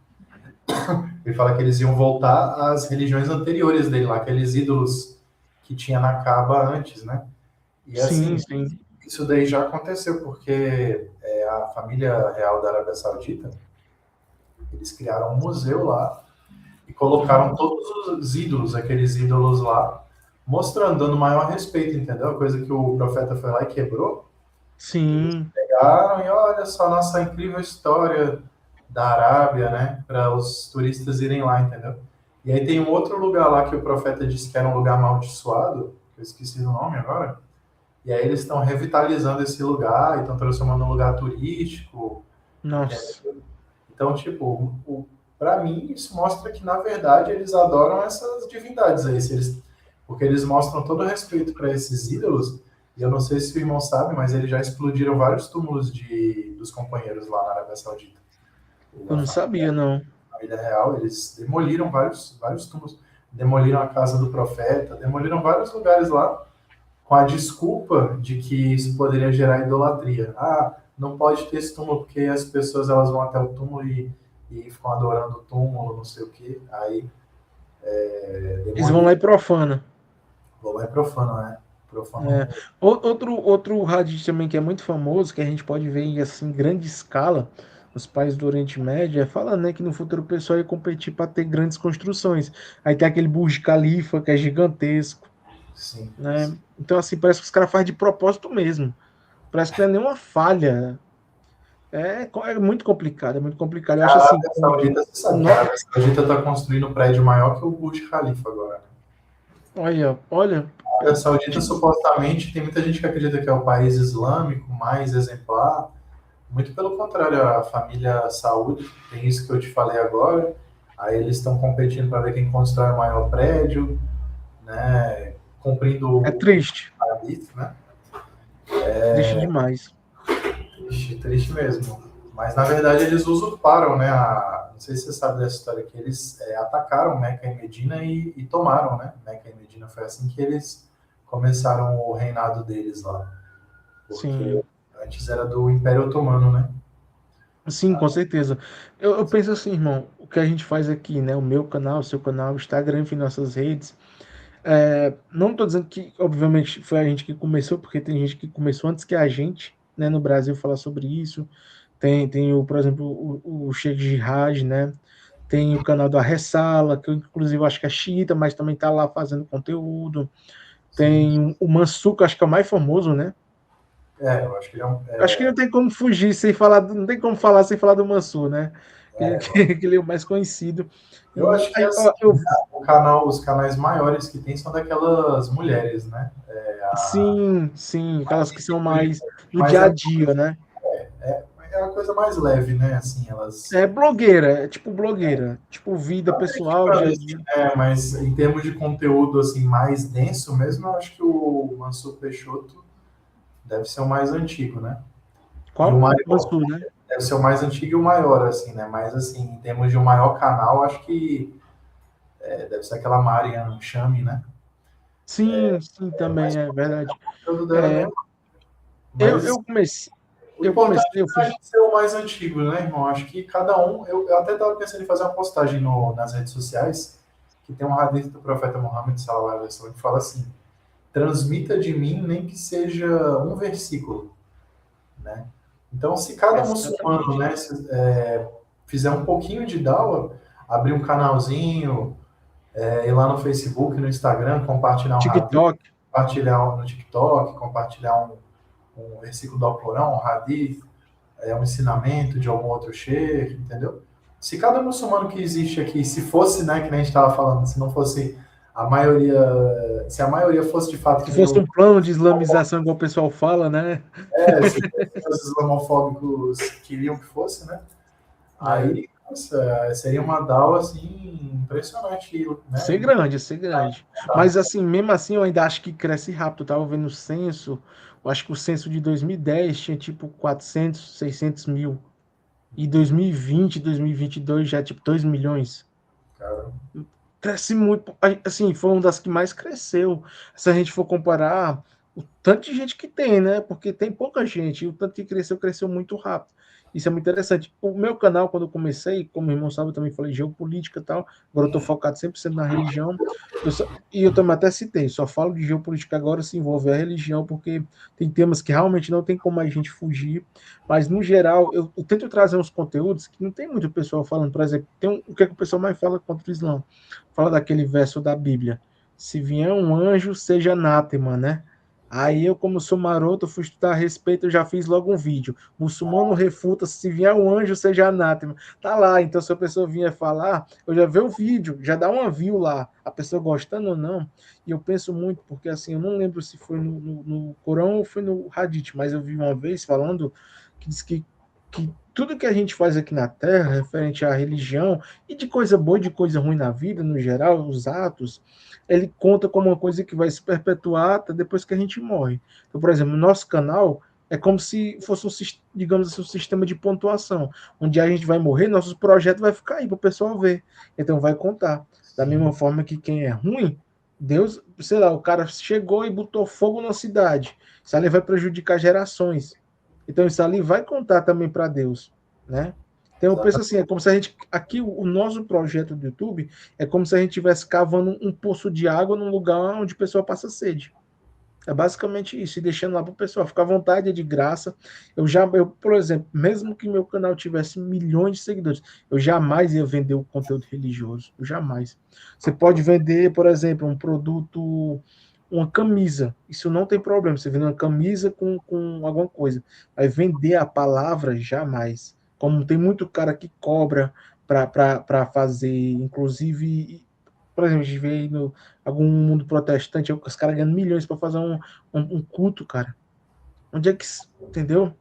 Ele fala que eles iam voltar às religiões anteriores dele lá, aqueles ídolos que tinha na Kaaba antes, né? E Sim, assim, sim. isso daí já aconteceu, porque a família real da Arábia Saudita, eles criaram um museu lá e colocaram todos os ídolos, aqueles ídolos lá, mostrando, dando maior respeito, entendeu? Coisa que o profeta foi lá e quebrou. Eles Sim. pegaram e olha só a nossa incrível história da Arábia, né? Para os turistas irem lá, entendeu? E aí tem um outro lugar lá que o profeta disse que era um lugar amaldiçoado, que eu esqueci o nome agora. E aí eles estão revitalizando esse lugar e estão transformando um lugar turístico, Nossa. entendeu? Então, tipo, para mim, isso mostra que, na verdade, eles adoram essas divindades aí. Porque eles mostram todo o respeito para esses ídolos. E eu não sei se o irmão sabe, mas eles já explodiram vários túmulos dos companheiros lá na Arábia Saudita. Eu A não sabia, não. família real, eles demoliram vários túmulos. Demoliram a casa do profeta, demoliram vários lugares lá com a desculpa de que isso poderia gerar idolatria. Ah, não pode ter esse túmulo porque as pessoas elas vão até o túmulo e ficam adorando o túmulo, não sei o quê. Aí Eles vão demoliram. lá e profana. Vou lá é profano, né? Profano. É. Outro hadith também que é muito famoso, que a gente pode ver em assim, grande escala nos países do Oriente Médio, é falando, né, que no futuro o pessoal ia competir para ter grandes construções. Aí tem aquele Burj Khalifa, que é gigantesco, Sim. né? Então, assim, parece que os caras fazem de propósito mesmo. Parece que não é nenhuma falha. É muito complicado, é muito complicado. Eu A acho assim, Arábia Saudita, você sabe que a no, Arábia Saudita está construindo um prédio maior que o Burj Khalifa agora. Né? olha, A Arábia Saudita, tipo, supostamente, tem muita gente que acredita que é o país islâmico mais exemplar. Muito pelo contrário, a família Saúde tem isso que eu te falei agora. Aí eles estão competindo para ver quem constrói o maior prédio, né? Cumprindo é o triste, Hadith, né? triste demais. Triste, triste mesmo. Mas na verdade eles usurparam, né? Não sei se você sabe dessa história que eles atacaram Meca e Medina e tomaram, né? Meca e Medina foi assim que eles começaram o reinado deles lá, porque Sim. antes era do Império Otomano, né? Sim, com certeza. Eu penso assim, irmão, o que a gente faz aqui, né? O meu canal, o seu canal, o Instagram, enfim, nossas redes. Não estou dizendo que, obviamente, foi a gente que começou, porque tem gente que começou antes que a gente, né, no Brasil, falar sobre isso. Tem por exemplo, o Sheikh Jihad, né? Tem o canal da Ressala, que eu, inclusive, acho que é xiita, mas também está lá fazendo conteúdo. Sim. Tem o Mansur, que eu acho que é o mais famoso, né? Eu acho que ele é um. Acho que não tem como fugir sem falar, não tem como falar sem falar do Mansur, né? Que, É, que ele é o mais conhecido. eu E acho que aí, assim, ó, os canais maiores que tem são daquelas mulheres, né? sim, sim, aquelas que são mais no Mas dia a dia, né? é uma coisa mais leve, né? Assim, elas. É blogueira, é tipo blogueira, tipo vida Até que pessoal, dia a assim, dia. mas em termos de conteúdo assim mais denso mesmo, eu acho que o Mansur Peixoto deve ser o mais antigo, né? E o Qual? maior. Mansur, né? Deve ser o mais antigo e o maior, assim, né? Mas assim, em termos de um maior canal, acho que deve ser aquela Marian Chame, né? Sim, sim, também Mas é verdade. o conteúdo dela é É, mesmo. eu, Mas eu comecei, o eu importante comecei, eu é a fui. gente ser o mais antigo, né, irmão? Acho que cada um. Eu até estava pensando em fazer uma postagem nas redes sociais, que tem um hadith do profeta Muhammad sallallahu alaihi wasallam que fala assim: transmita de mim nem que seja um versículo, né? Então, se cada muçulmano, Exatamente. né, fizer um pouquinho de dawa, abrir um canalzinho, ir lá no Facebook, no Instagram, compartilhar um hadith, TikTok. compartilhar no TikTok, compartilhar um versículo do Alcorão, um hadith, um ensinamento de algum outro sheikh, entendeu? Se cada muçulmano que existe aqui, se fosse, né, que nem a gente estava falando, se não fosse a maioria, se a maioria fosse de fato Se que nem fosse o um plano de islamização, igual o pessoal fala, né? se os islamofóbicos queriam que fosse, né? É, Aí, nossa, seria uma DAO assim impressionante, né? ser grande, ser grande. Tá. Mas assim, mesmo assim, eu ainda acho que cresce rápido. Eu tava vendo o censo, eu acho que o censo de 2010 tinha tipo 400, 600 mil. E 2020, 2022 já tipo 2 milhões. Cara, Cresce muito, assim, foi uma das que mais cresceu. Se a gente for comparar o tanto de gente que tem, né? Porque tem pouca gente, e o tanto que cresceu, cresceu muito rápido. Isso é muito interessante. O meu canal, quando eu comecei, como o irmão sabe, eu também falei geopolítica e tal. Agora eu estou focado 100% na religião. E eu também até citei, só falo de geopolítica agora se envolve a religião, porque tem temas que realmente não tem como a gente fugir. Mas, no geral, eu tento trazer uns conteúdos que não tem muito pessoal falando. Por exemplo, o que, é que o pessoal mais fala contra o Islã? Fala daquele verso da Bíblia. Se vier um anjo, seja anátema, né? Aí eu, como sou maroto, fui estudar a respeito, eu já fiz logo um vídeo. Muçulmano refuta, se vier um anjo, seja anátema. Tá lá, então se a pessoa vier falar, eu já vi o vídeo, já dá uma view lá, a pessoa gostando ou não. E eu penso muito, porque assim, eu não lembro se foi no Corão ou foi no Hadith, mas eu vi uma vez falando que diz que tudo que a gente faz aqui na Terra, referente à religião, e de coisa boa e de coisa ruim na vida, no geral, os atos, ele conta como uma coisa que vai se perpetuar até depois que a gente morre. Então, por exemplo, no nosso canal é como se fosse digamos assim, um sistema de pontuação. Um dia a gente vai morrer, nossos projetos vai ficar aí para o pessoal ver. Então vai contar. Da mesma sim, forma que quem é ruim, Deus, sei lá, o cara chegou e botou fogo na cidade. Isso ali vai prejudicar gerações. Então isso ali vai contar também para Deus, né? Então eu penso exatamente. assim, é como se a gente aqui o nosso projeto do YouTube é como se a gente estivesse cavando um poço de água num lugar onde a pessoa passa sede. É basicamente isso, e deixando lá para o pessoal ficar à vontade, é de graça. Por exemplo, mesmo que meu canal tivesse milhões de seguidores, eu jamais ia vender o conteúdo religioso. Eu jamais. Você pode vender, por exemplo, um produto, uma camisa. Isso não tem problema. Você vende uma camisa com alguma coisa. Vai vender a palavra, jamais. Como tem muito cara que cobra para fazer, inclusive, por exemplo, a gente vê aí no algum mundo protestante, os caras ganhando milhões para fazer um culto, cara. Onde é que. Entendeu?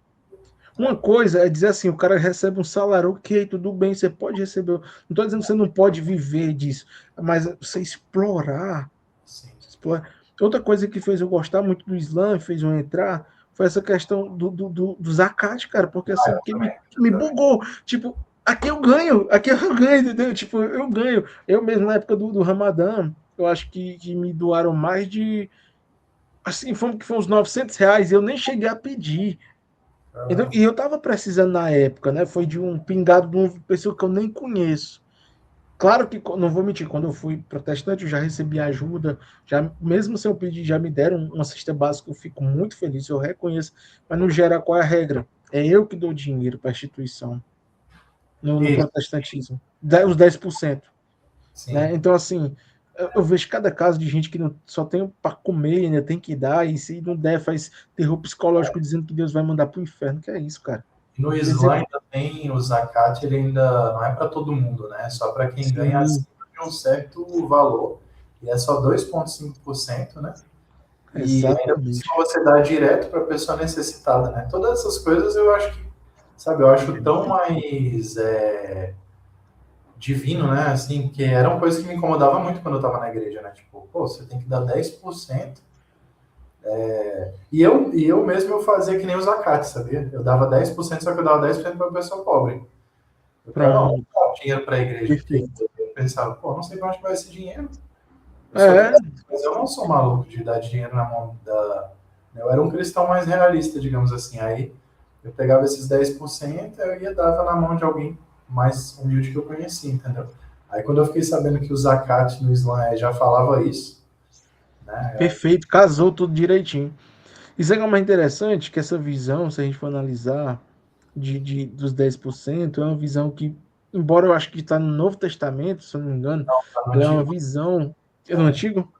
Uma coisa é dizer assim: o cara recebe um salário, ok, tudo bem, você pode receber. Não estou dizendo que você não pode viver disso, mas você explorar. Sim, Explorar. Outra coisa que fez eu gostar muito do Islã, fez eu entrar, foi essa questão do zakat, cara, porque assim, porque me bugou. Tipo, aqui eu ganho, entendeu? Tipo, eu ganho. Eu mesmo, na época do Ramadã, eu acho que me doaram mais de. Assim, foi uns R$ 900, eu nem cheguei a pedir. Então, caramba, e eu tava precisando na época, né? Foi de um pingado de uma pessoa que eu nem conheço. Claro que, não vou mentir, quando eu fui protestante, eu já recebi ajuda, já, mesmo sem eu pedir, já me deram uma cesta básica, eu fico muito feliz, eu reconheço, mas no geral, qual é a regra? É eu que dou dinheiro para a instituição, no Isso, protestantismo, os 10%. Né? sim. Então, assim, eu vejo cada caso de gente que não, só tem para comer, ainda tem que dar, e se não der, faz terror psicológico dizendo que Deus vai mandar para o inferno, que é isso, cara. No Quer dizer, Islã também o zakat ele ainda não é para todo mundo, né? É só para quem ganha sim, acima de um certo valor. E é só 2,5%, né? E ainda por exatamente. cima você dá direto para a pessoa necessitada, né? Todas essas coisas eu acho que, sabe, eu acho tão mais divino, né? Assim, que eram coisas que me incomodavam muito quando eu estava na igreja, né? Tipo, pô, você tem que dar 10%. E eu mesmo eu fazia que nem os zakat, sabia? Eu dava 10%, só que eu dava 10% para a pessoa pobre. Eu não Pronto, dava dinheiro para a igreja, porque perfeito. eu pensava, pô, não sei para onde vai esse dinheiro. Eu sou É, cristão, mas eu não sou maluco de dar dinheiro na mão da. Eu era um cristão mais realista, digamos assim. Aí eu pegava esses 10%, eu ia dar na mão de alguém mais humilde que eu conhecia, entendeu? Aí quando eu fiquei sabendo que o zakat no Islã já falava isso, né? perfeito, casou tudo direitinho. Isso é que é mais interessante, que essa visão, se a gente for analisar, dos 10% é uma visão que, embora eu acho que está no Novo Testamento, se eu não me engano, Tá no ela é uma Antigo, visão, é no Antigo?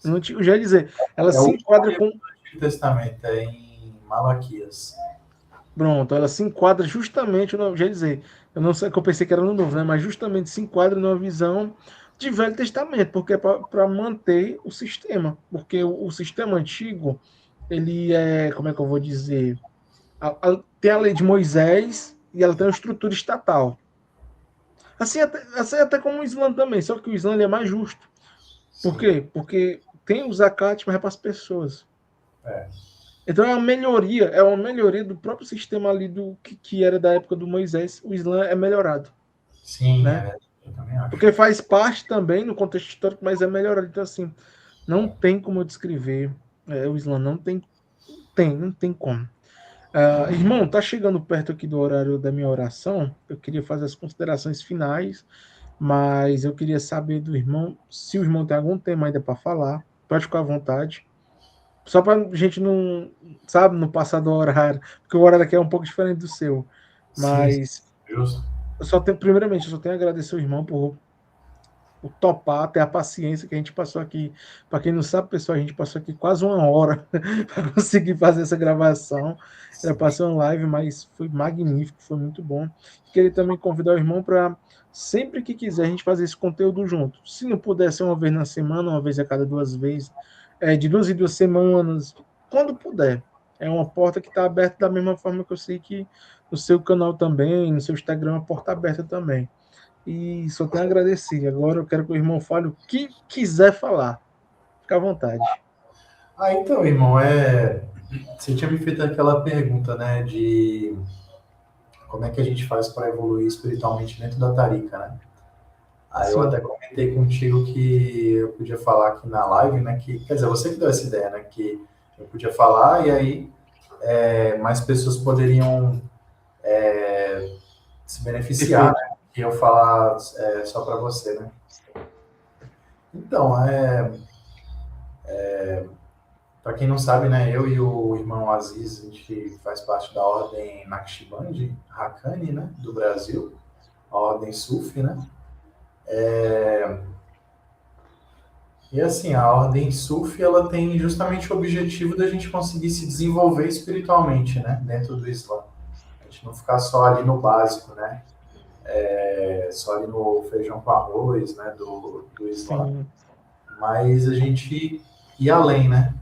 No Antigo, já ia dizer, ela é o se último enquadra livro com, do Antigo Testamento, é em Malaquias. pronto, ela se enquadra justamente, já ia dizer, eu não sei que eu pensei que era no Novo, né, mas justamente se enquadra numa visão de Velho Testamento, porque é para manter o sistema, porque o sistema antigo, ele é, como é que eu vou dizer, tem a lei de Moisés e ela tem uma estrutura estatal. Assim até como o Islã também, só que o Islã ele é mais justo. Por Sim, quê? Porque tem o zakat, mas é para as pessoas. é. Então é uma melhoria do próprio sistema ali do que era da época do Moisés. O Islã é melhorado, Sim, né? eu também acho. Porque faz parte também no contexto histórico, mas é melhorado. Então, assim, não tem como eu descrever o Islã, não tem como. Irmão, tá chegando perto aqui do horário da minha oração. Eu queria fazer as considerações finais, mas eu queria saber do irmão se o irmão tem algum tema ainda para falar. Pode ficar à vontade. Só para a gente não, sabe, não passar do horário, porque o horário aqui é um pouco diferente do seu. Sim, Mas justo. primeiramente, eu só tenho a agradecer ao irmão por topar, ter a paciência que a gente passou aqui. Para quem não sabe, pessoal, a gente passou aqui quase uma hora para conseguir fazer essa gravação. Era para ser uma live, mas foi magnífico, foi muito bom. Queria também convidar o irmão para, sempre que quiser, a gente fazer esse conteúdo junto. Se não puder ser uma vez na semana, uma vez a cada 2 vezes, de 2 em 2 semanas, quando puder. É uma porta que está aberta da mesma forma que eu sei que no seu canal também, no seu Instagram, a porta aberta também. E só tenho a agradecer. Agora eu quero que o irmão fale o que quiser falar. Fica à vontade. Então, irmão, você tinha me feito aquela pergunta, né, de como é que a gente faz para evoluir espiritualmente dentro da Tarika, né? Aí eu até Sim, comentei contigo que eu podia falar aqui na live, né, quer dizer, você que deu essa ideia, né, que eu podia falar e aí mais pessoas poderiam se beneficiar, perfeito. né, que eu falar só para você, né? Então, para quem não sabe, né, eu e o irmão Aziz, a gente faz parte da ordem Naqshband Haqqani, né, do Brasil, a ordem Sufi, né? E assim, a ordem Sufi, ela tem justamente o objetivo da gente conseguir se desenvolver espiritualmente, né, dentro do Islã. A gente não ficar só ali no básico, né? Só ali no feijão com arroz, né, do Islã, Sim, mas a gente ir além, né?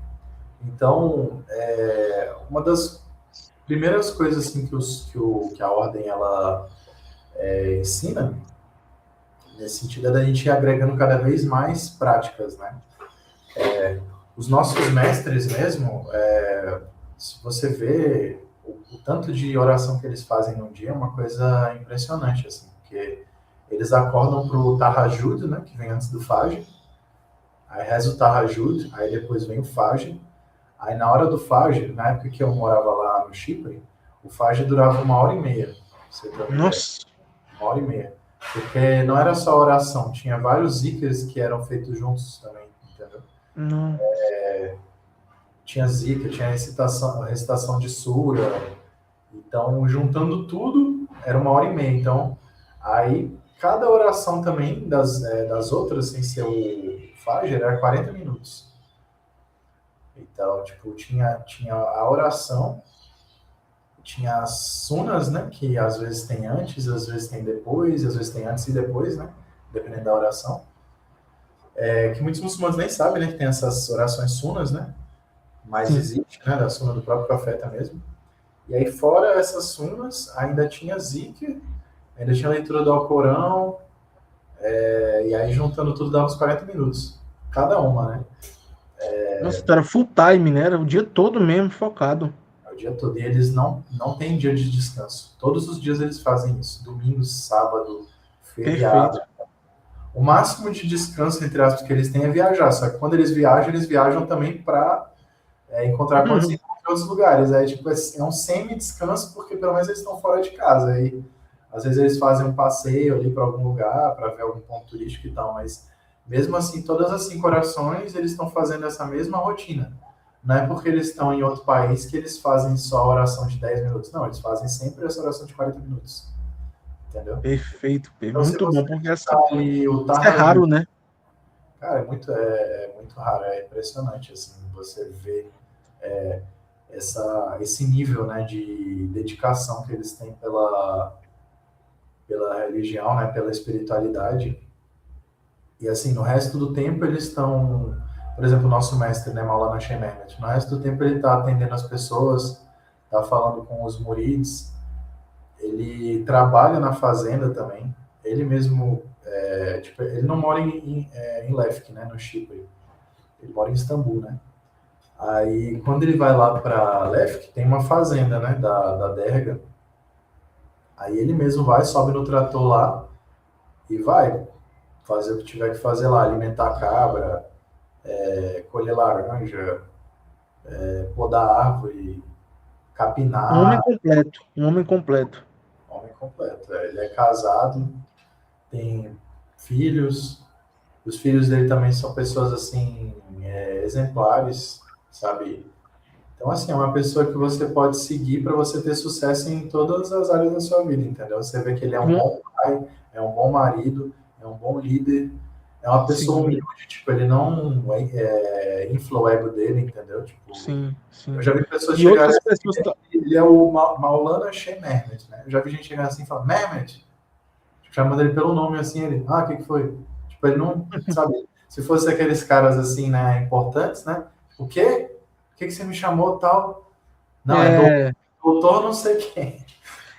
Então, uma das primeiras coisas assim que a ordem ela ensina nesse sentido é da gente ir agregando cada vez mais práticas, né? Os nossos mestres mesmo, se você vê o tanto de oração que eles fazem no dia, é uma coisa impressionante, assim, porque eles acordam para o Tahajjud, né, que vem antes do Fajr, aí reza o Tahajjud, aí depois vem o Fajr, aí na hora do Fajr, na época que eu morava lá no Chipre, o Fajr durava 1 hora e meia, pra você ter uma ideia, nossa, 1 hora e meia. Porque não era só oração, tinha vários zikrs que eram feitos juntos também, entendeu? Não. Tinha zikr, tinha recitação de sura. Então, juntando tudo, era 1h30. Então, aí, cada oração também das outras, sem ser o Fajr, era 40 minutos. Então, tipo, tinha a oração, tinha as sunas, né? Que às vezes tem antes, às vezes tem depois, às vezes tem antes e depois, né? Dependendo da oração. Que muitos muçulmanos nem sabem, né? Que tem essas orações sunas, né? Mas Sim. existe, né? Da suna do próprio profeta mesmo. E aí, fora essas sunas, ainda tinha zikr, ainda tinha leitura do Alcorão, e aí juntando tudo dava uns 40 minutos. Cada uma, né? Nossa, então era full time, né? Era o dia todo mesmo focado. O dia todo. E eles não têm dia de descanso. Todos os dias eles fazem isso. Domingo, sábado, feriado. Perfeito. O máximo de descanso, entre aspas, que eles têm é viajar. Só que quando eles viajam também para encontrar com Uhum. em outros lugares. Aí, tipo, é um semi-descanso, porque pelo menos eles estão fora de casa. Aí, às vezes eles fazem um passeio ali para algum lugar, para ver algum ponto turístico e tal, mas mesmo assim, todas as 5 orações, eles estão fazendo essa mesma rotina. Não é porque eles estão em outro país que eles fazem só a oração de 10 minutos. Não, eles fazem sempre essa oração de 40 minutos. Entendeu? Perfeito, Então, se muito bom, você porque ficar assim, ali o isso é Tahajjud, raro, né? cara, é muito raro, é impressionante, assim, você vê esse nível, né, de dedicação que eles têm pela religião, né, pela espiritualidade. E assim, no resto do tempo eles estão, por exemplo, o nosso mestre, né, Maulana Sheikh Mehmet, no resto do tempo ele está atendendo as pessoas, está falando com os murids, ele trabalha na fazenda também, ele mesmo, tipo, ele não mora em Lefke, né, no Chipre, ele mora em Istambul, né. Aí, quando ele vai lá para Lefke, tem uma fazenda, né, da Derga. Aí ele mesmo vai, sobe no trator lá e vai fazer o que tiver que fazer lá, alimentar a cabra, colher laranja, podar árvore, Um homem capinar, completo, um homem completo. homem completo. Ele é casado, tem filhos, os filhos dele também são pessoas assim, exemplares, sabe? Então, assim, é uma pessoa que você pode seguir para você ter sucesso em todas as áreas da sua vida, entendeu? Você vê que ele é um Um- bom pai, é um bom marido, é um bom líder, é uma pessoa sim, humilde, tipo, ele não infla o ego dele, entendeu? Tipo, sim, eu sim. já vi pessoas E chegarem outras assim, pessoas. ele é o Maulana Sheikh Mehmet, né? Eu já vi gente chegar assim e falar, Mehmet, chamando ele pelo nome assim, ele, o que foi? Tipo, ele não, sabe, se fosse aqueles caras assim, né, importantes, né? O quê? O que você me chamou tal? Não, é É, doutor não sei quem.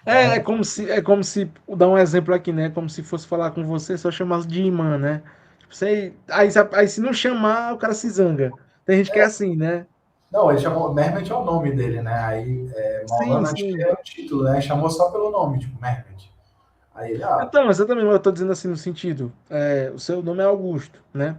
é como se, dar um exemplo aqui, né? Como se fosse falar com você, só chamasse de imã, né? Tipo, aí se não chamar, o cara se zanga. Tem gente que é assim, né? Não, ele chamou, Mehmet é o nome dele, né? Aí, Sim, Maulana, acho que sim. é o título, né? Chamou só pelo nome, tipo, Mehmet. Aí ele, Então, exatamente, eu estou dizendo assim no sentido, o seu nome é Augusto, né?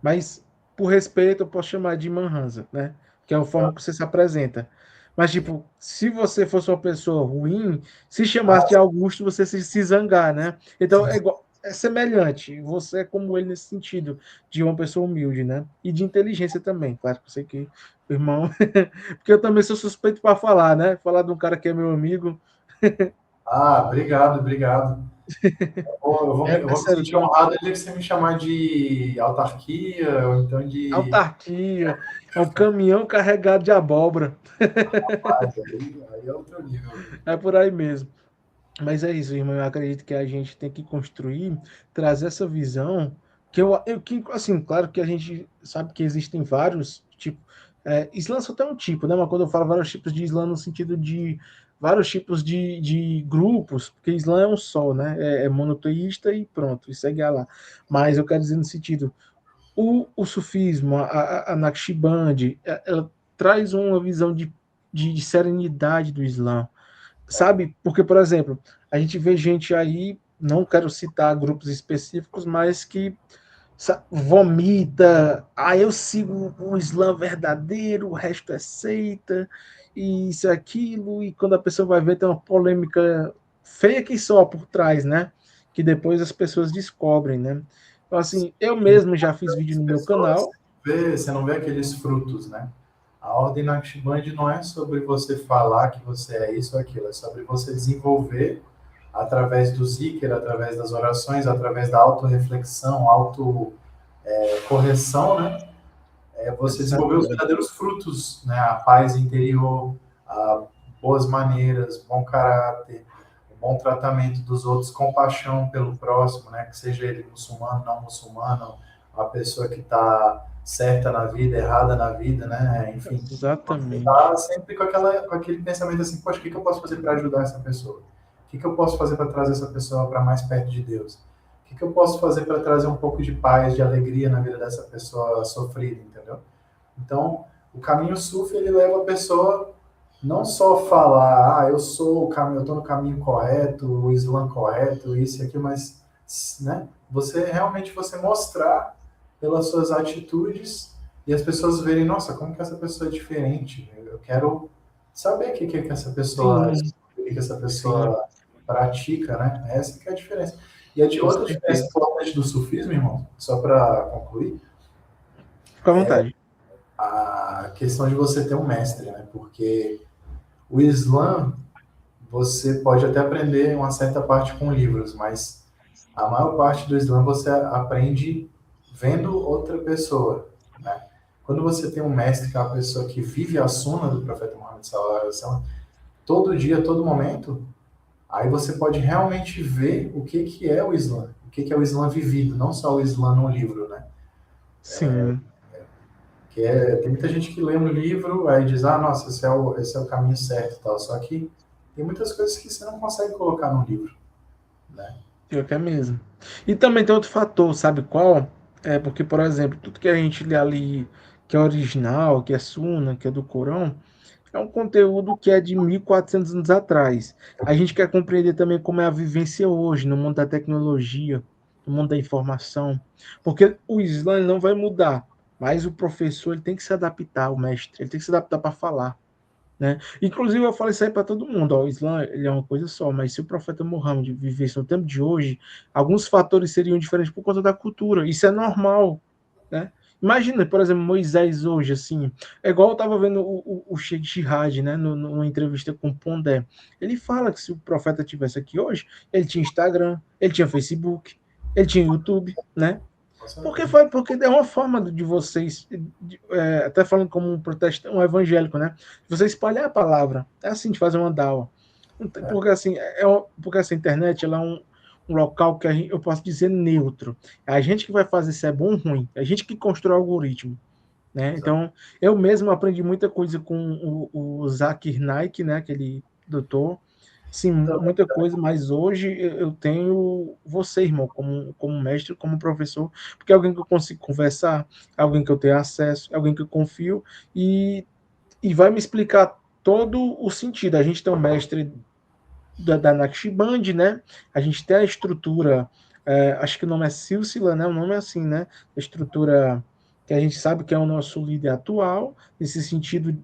Mas por respeito eu posso chamar de Manhanza, né? Que é a forma que você se apresenta. Mas tipo, se você fosse uma pessoa ruim, se chamasse de ah, Augusto, você se zangar, né? Então sim, é igual, é semelhante. Você é como ele nesse sentido, de uma pessoa humilde, né? E de inteligência também, claro que eu sei que o irmão, porque eu também sou suspeito para falar, né? Falar de um cara que é meu amigo, obrigado, obrigado. Eu é vou me sério, sentir honrado de você me chamar de autarquia, ou então de autarquia, é um caminhão carregado de abóbora. paz. Aí é outro nível. É por aí mesmo. Mas é isso, irmão. Eu acredito que a gente tem que construir, trazer essa visão. Assim, claro que a gente sabe que existem vários tipos. Islã só tem um tipo, né? Mas quando eu falo vários tipos de Islã, no sentido de vários tipos de grupos, porque Islã é um só, né? É monoteísta e pronto, e segue lá. Mas eu quero dizer no sentido, o sufismo, a Naqshband, ela traz uma visão de serenidade do Islã, sabe? Porque, por exemplo, a gente vê gente aí, não quero citar grupos específicos, mas que vomita, eu sigo o Islã verdadeiro, o resto é seita, e isso e aquilo, e quando a pessoa vai ver, tem uma polêmica feia que só por trás, né? que depois as pessoas descobrem, né? Então, assim, eu mesmo já fiz vídeo no meu Pessoas, canal. você não vê aqueles frutos, né? A ordem Naqshband não é sobre você falar que você é isso ou aquilo, é sobre você desenvolver através do zikr, através das orações, através da autorreflexão, correção, né? É você desenvolver os Exatamente. verdadeiros frutos, né? A paz interior, a boas maneiras, bom caráter, o bom tratamento dos outros, compaixão pelo próximo, né? Que seja ele muçulmano, não muçulmano, uma pessoa que está certa na vida, errada na vida, né? Enfim, você Exatamente. está sempre com aquele pensamento assim, poxa, o que eu posso fazer para ajudar essa pessoa? O que eu posso fazer para trazer essa pessoa para mais perto de Deus? O que eu posso fazer para trazer um pouco de paz, de alegria na vida dessa pessoa sofrida, entendeu? Então, o caminho sufi, ele leva a pessoa não só falar, eu sou o caminho, eu estou no caminho correto, o Islã correto, isso e aquilo, mas, né, você realmente você mostrar pelas suas atitudes e as pessoas verem, nossa, como que essa pessoa é diferente? Eu quero saber que essa pessoa, Sim, o que essa sim, pessoa pratica, né? Essa que é a diferença. E a de com outra diferença certeza. importante do sufismo, irmão, só para concluir, Fica à vontade. a questão de você ter um mestre, né? Porque o Islã, você pode até aprender uma certa parte com livros, mas a maior parte do Islã você aprende vendo outra pessoa, né? Quando você tem um mestre, que é uma pessoa que vive a suna do profeta Muhammad sallallahu alaihi wasallam, todo dia, todo momento, aí você pode realmente ver o que é o Islã, o que é o Islã vivido, não só o Islã no livro, né? Sim. Tem muita gente que lê um livro, aí diz, nossa, esse é o caminho certo e tal. Só que tem muitas coisas que você não consegue colocar no livro, né? Pior que é mesmo. E também tem outro fator, sabe qual? É porque, por exemplo, tudo que a gente lê ali, que é original, que é Sunna, que é do Corão, é um conteúdo que é de 1400 anos atrás. A gente quer compreender também como é a vivência hoje, no mundo da tecnologia, no mundo da informação. Porque o Islã ele não vai mudar, mas o professor ele tem que se adaptar, o mestre, ele tem que se adaptar para falar. Né? Inclusive, eu falo isso aí para todo mundo. Ó, o Islã ele é uma coisa só, mas se o profeta Muhammad vivesse no tempo de hoje, alguns fatores seriam diferentes por conta da cultura. Isso é normal. Né? Imagina, por exemplo, Moisés hoje, assim, é igual eu estava vendo o Sheikh Jihad, né, numa entrevista com o Pondé. Ele fala que se o profeta tivesse aqui hoje, ele tinha Instagram, ele tinha Facebook, ele tinha YouTube, né? Com Porque certeza. foi porque é uma forma de vocês, até falando como um protestante, um evangélico, né? De você espalhar a palavra. É assim de fazer uma dawa. Porque assim, porque essa internet ela é um local que eu posso dizer neutro. É a gente que vai fazer se é bom ou ruim. É a gente que constrói o algoritmo. Né? Então, eu mesmo aprendi muita coisa com o Zakir Naik, né? Aquele doutor. Sim, muita coisa, mas hoje eu tenho você, irmão, como mestre, como professor, porque é alguém que eu consigo conversar, é alguém que eu tenho acesso, é alguém que eu confio e vai me explicar todo o sentido. A gente tem um mestre da Naqshband, né? A gente tem a estrutura, acho que o nome é Silsila, né? O nome é assim, né? A estrutura que a gente sabe que é o nosso líder atual, nesse sentido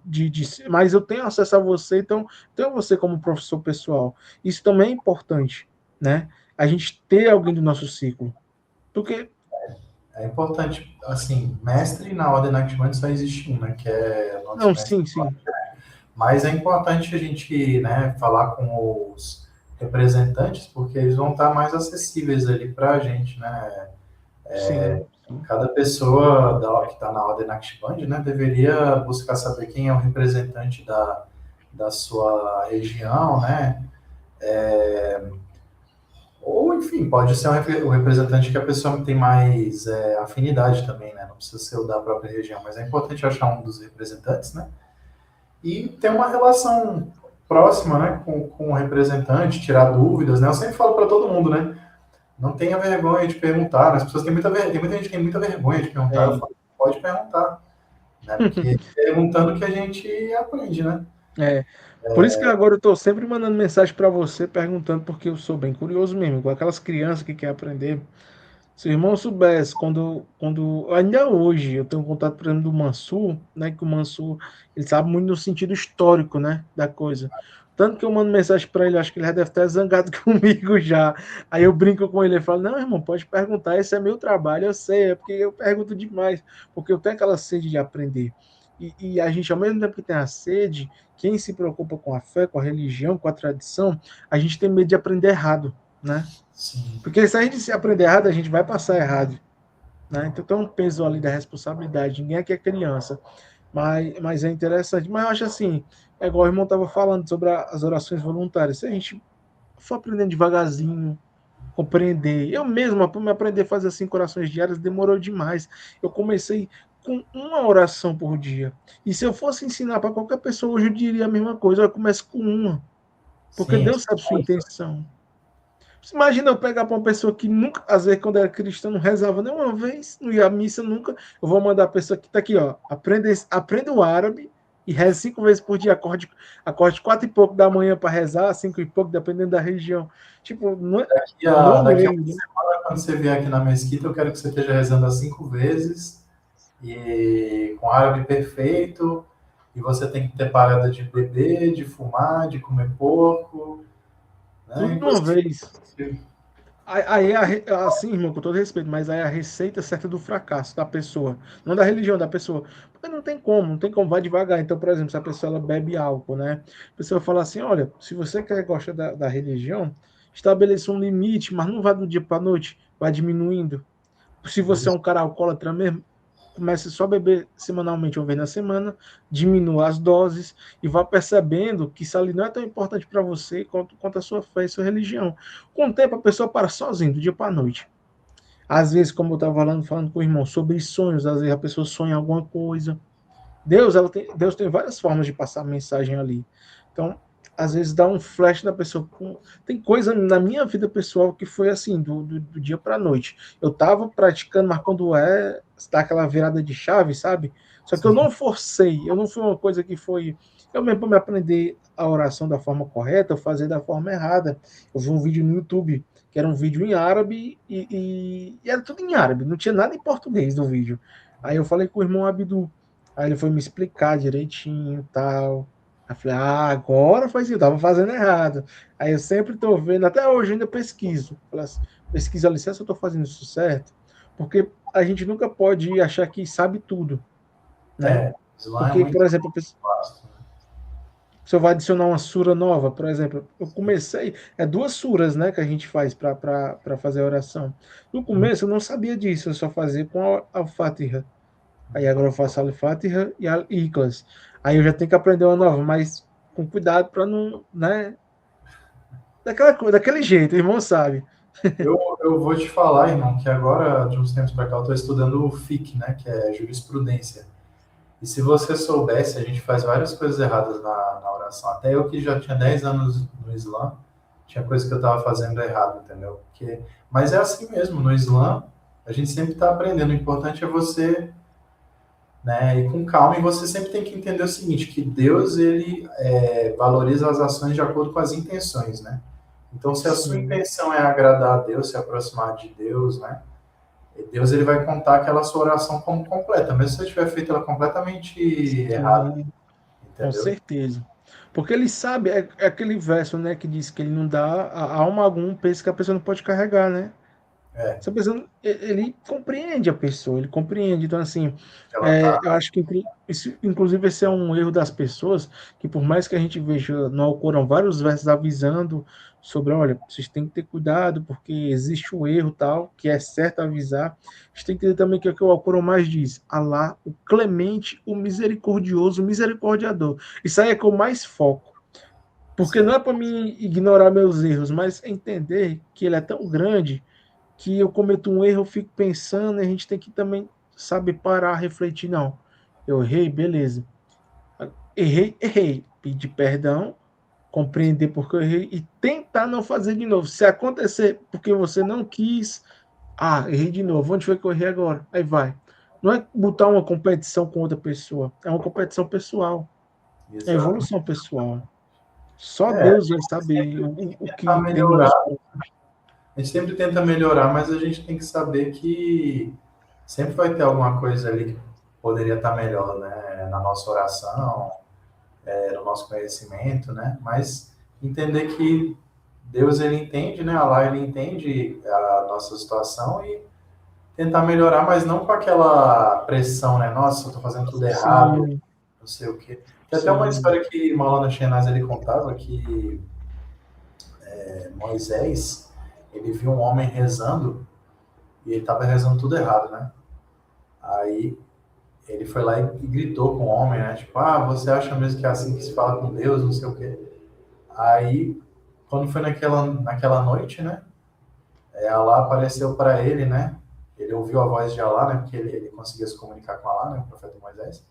mas eu tenho acesso a você, então tenho você como professor pessoal. Isso também é importante, né? A gente ter alguém do nosso ciclo. Porque, É importante, assim, mestre na ordem Naqshband só existe um, né? Que é o não, nosso mestre. sim, sim, Mas é importante a gente, né, falar com os representantes, porque eles vão estar mais acessíveis ali para a gente, né? sim, sim. Cada pessoa que está na ordem Naqshband, né, deveria buscar saber quem é o representante da sua região, né? Ou, enfim, pode ser o representante que a pessoa tem mais afinidade também, né? Não precisa ser o da própria região, mas é importante achar um dos representantes, né? E ter uma relação próxima, né, com o representante, tirar dúvidas, né? Eu sempre falo para todo mundo, né? Não tenha vergonha de perguntar, né? As pessoas tem muita gente que tem muita vergonha de perguntar. Eu É, falo, pode perguntar, né? Porque é perguntando que a gente aprende, né? é. Por isso que agora eu estou sempre mandando mensagem para você, perguntando, porque eu sou bem curioso mesmo, igual aquelas crianças que querem aprender. Se o irmão soubesse, ainda hoje eu tenho contato, por exemplo, do Mansur, né, que o Mansur, ele sabe muito no sentido histórico, né, da coisa. tanto que eu mando mensagem para ele, acho que ele já deve estar zangado comigo já. Aí eu brinco com ele, eu falo, não, irmão, pode perguntar, esse é meu trabalho, eu sei, é porque eu pergunto demais, porque eu tenho aquela sede de aprender. E a gente, ao mesmo tempo que tem a sede, quem se preocupa com a fé, com a religião, com a tradição, a gente tem medo de aprender errado, né? Sim. Porque se a gente se aprender errado, a gente vai passar errado, né? Então tem um peso ali da responsabilidade, ninguém aqui é criança. Mas é interessante. Mas eu acho assim, é igual o irmão estava falando sobre as orações voluntárias. Se a gente for aprendendo devagarzinho, compreender. Eu mesmo, para me aprender a fazer 5 orações diárias, demorou demais. Eu comecei com uma oração por dia. E se eu fosse ensinar para qualquer pessoa, hoje eu diria a mesma coisa. Eu começo com uma, porque Sim, Deus sabe sua intenção. Você imagina eu pegar para uma pessoa que nunca, às vezes, quando era cristã, não rezava nenhuma vez, não ia à missa nunca. Eu vou mandar a pessoa que está aqui, ó, aprenda o árabe e reze 5 vezes por dia. Acorde 4 e pouco da manhã para rezar, 5 e pouco, dependendo da região. Tipo, não, daqui a não uma né? semana, quando você vier aqui na mesquita, eu quero que você esteja rezando as 5 vezes e com árabe perfeito. E você tem que ter parada de beber, de fumar, de comer porco, né? Tudo de uma Impossível. vez. Aí, assim, irmão, com todo respeito, mas aí é a receita certa do fracasso da pessoa, não da religião, da pessoa. Porque não tem como, vai devagar. Então, por exemplo, se a pessoa ela bebe álcool, né? A pessoa fala assim: olha, se você gosta da religião, estabeleça um limite, mas não vá do dia para a noite, vai diminuindo. Se você é um cara alcoólatra mesmo, comece só a beber semanalmente, uma vez na semana, diminua as doses e vá percebendo que isso ali não é tão importante para você quanto a sua fé e sua religião. Com o tempo, a pessoa para sozinha, do dia para a noite. Às vezes, como eu estava falando com o irmão, sobre sonhos, às vezes a pessoa sonha alguma coisa. Deus tem várias formas de passar mensagem ali. Então, às vezes dá um flash na pessoa. Tem coisa na minha vida pessoal que foi assim, do dia para a noite. Eu estava praticando, mas quando dá aquela virada de chave, sabe? Só que eu Sim. não forcei, eu não fui uma coisa que foi. Eu mesmo, para me aprender a oração da forma correta, eu fazer da forma errada. Eu vi um vídeo no YouTube, que era um vídeo em árabe, e era tudo em árabe, não tinha nada em português no vídeo. Aí eu falei com o irmão Abdu. Aí ele foi me explicar direitinho, tal. Aí eu falei, agora faz isso, eu tava fazendo errado. Aí eu sempre tô vendo, até hoje ainda pesquiso. Falei assim, pesquisa a licença, eu tô fazendo isso certo. Porque a gente nunca pode achar que sabe tudo, né? É, Islã é Porque, muito por exemplo, vasto. se eu vou adicionar uma sura nova, por exemplo, eu comecei, 2 suras, né, que a gente faz para fazer a oração. No Né? começo eu não sabia disso, eu só fazia com a Fatiha. Aí agora eu faço Al-Fatiha e Al-Ikhlas. Aí eu já tenho que aprender uma nova, mas com cuidado para não, né? Daquele jeito, o irmão sabe. Eu vou te falar, irmão, que agora, de uns tempos para cá, eu estou estudando o FIC, né, que é jurisprudência. E se você soubesse, a gente faz várias coisas erradas na oração. Até eu que já tinha 10 anos no Islã, tinha coisa que eu estava fazendo errado, entendeu? Mas é assim mesmo, no Islã, a gente sempre está aprendendo. O importante é você, né, ir com calma, e você sempre tem que entender o seguinte, que Deus, ele valoriza as ações de acordo com as intenções, né? Então, se a sua Sim, intenção é agradar a Deus, se aproximar de Deus, né? Deus, ele vai contar aquela sua oração como completa, mesmo se você tiver feito ela completamente errada, sim, com entendeu? certeza. Porque ele sabe, é aquele verso, né, que diz que ele não dá a alma algum peso que a pessoa não pode carregar, né? É, Essa pessoa, ele compreende a pessoa, ele compreende. Então, assim, ela tá. eu acho que, inclusive, esse é um erro das pessoas, que por mais que a gente veja no Alcorão vários versos avisando sobre, olha, vocês têm que ter cuidado, porque existe o erro tal, que é certo avisar. A gente tem que entender também que é o que o Alcorão mais diz, Alá, o clemente, o misericordioso, o misericordiador. Isso aí é que eu mais foco. Porque não Sim, é para mim ignorar meus erros, mas entender que ele é tão grande que eu cometo um erro, eu fico pensando, e a gente tem que também saber parar, refletir, não. Eu errei, beleza. Errei. Pedir perdão, compreender porque eu errei e tentar não fazer de novo. Se acontecer porque você não quis, errei de novo. Onde foi que eu errei agora? Aí vai. Não é botar uma competição com outra pessoa, é uma competição pessoal, é exato. evolução pessoal. Só É, a Deus vai gente saber sempre tem o, que o tentar que tem no melhorar, nosso. a gente sempre tenta melhorar, mas a gente tem que saber que sempre vai ter alguma coisa ali que poderia estar melhor, né? Na nossa oração, no nosso conhecimento, né? Mas entender que Deus ele entende, né? Allah ele entende a nossa situação e tentar melhorar, mas não com aquela pressão, né? Nossa, eu tô fazendo tudo errado, Sim, não sei o quê. Tem até uma sim. história que Maulana Shenaz ele contava que Moisés ele viu um homem rezando e ele estava rezando tudo errado, né? Aí ele foi lá e gritou com o homem, né? Tipo, ah, você acha mesmo que é assim que se fala com Deus, não sei o quê. Aí, quando foi naquela noite, né? Allah apareceu para ele, né? Ele ouviu a voz de Allah, né? Porque ele conseguia se comunicar com Allah, né? O profeta Moisés.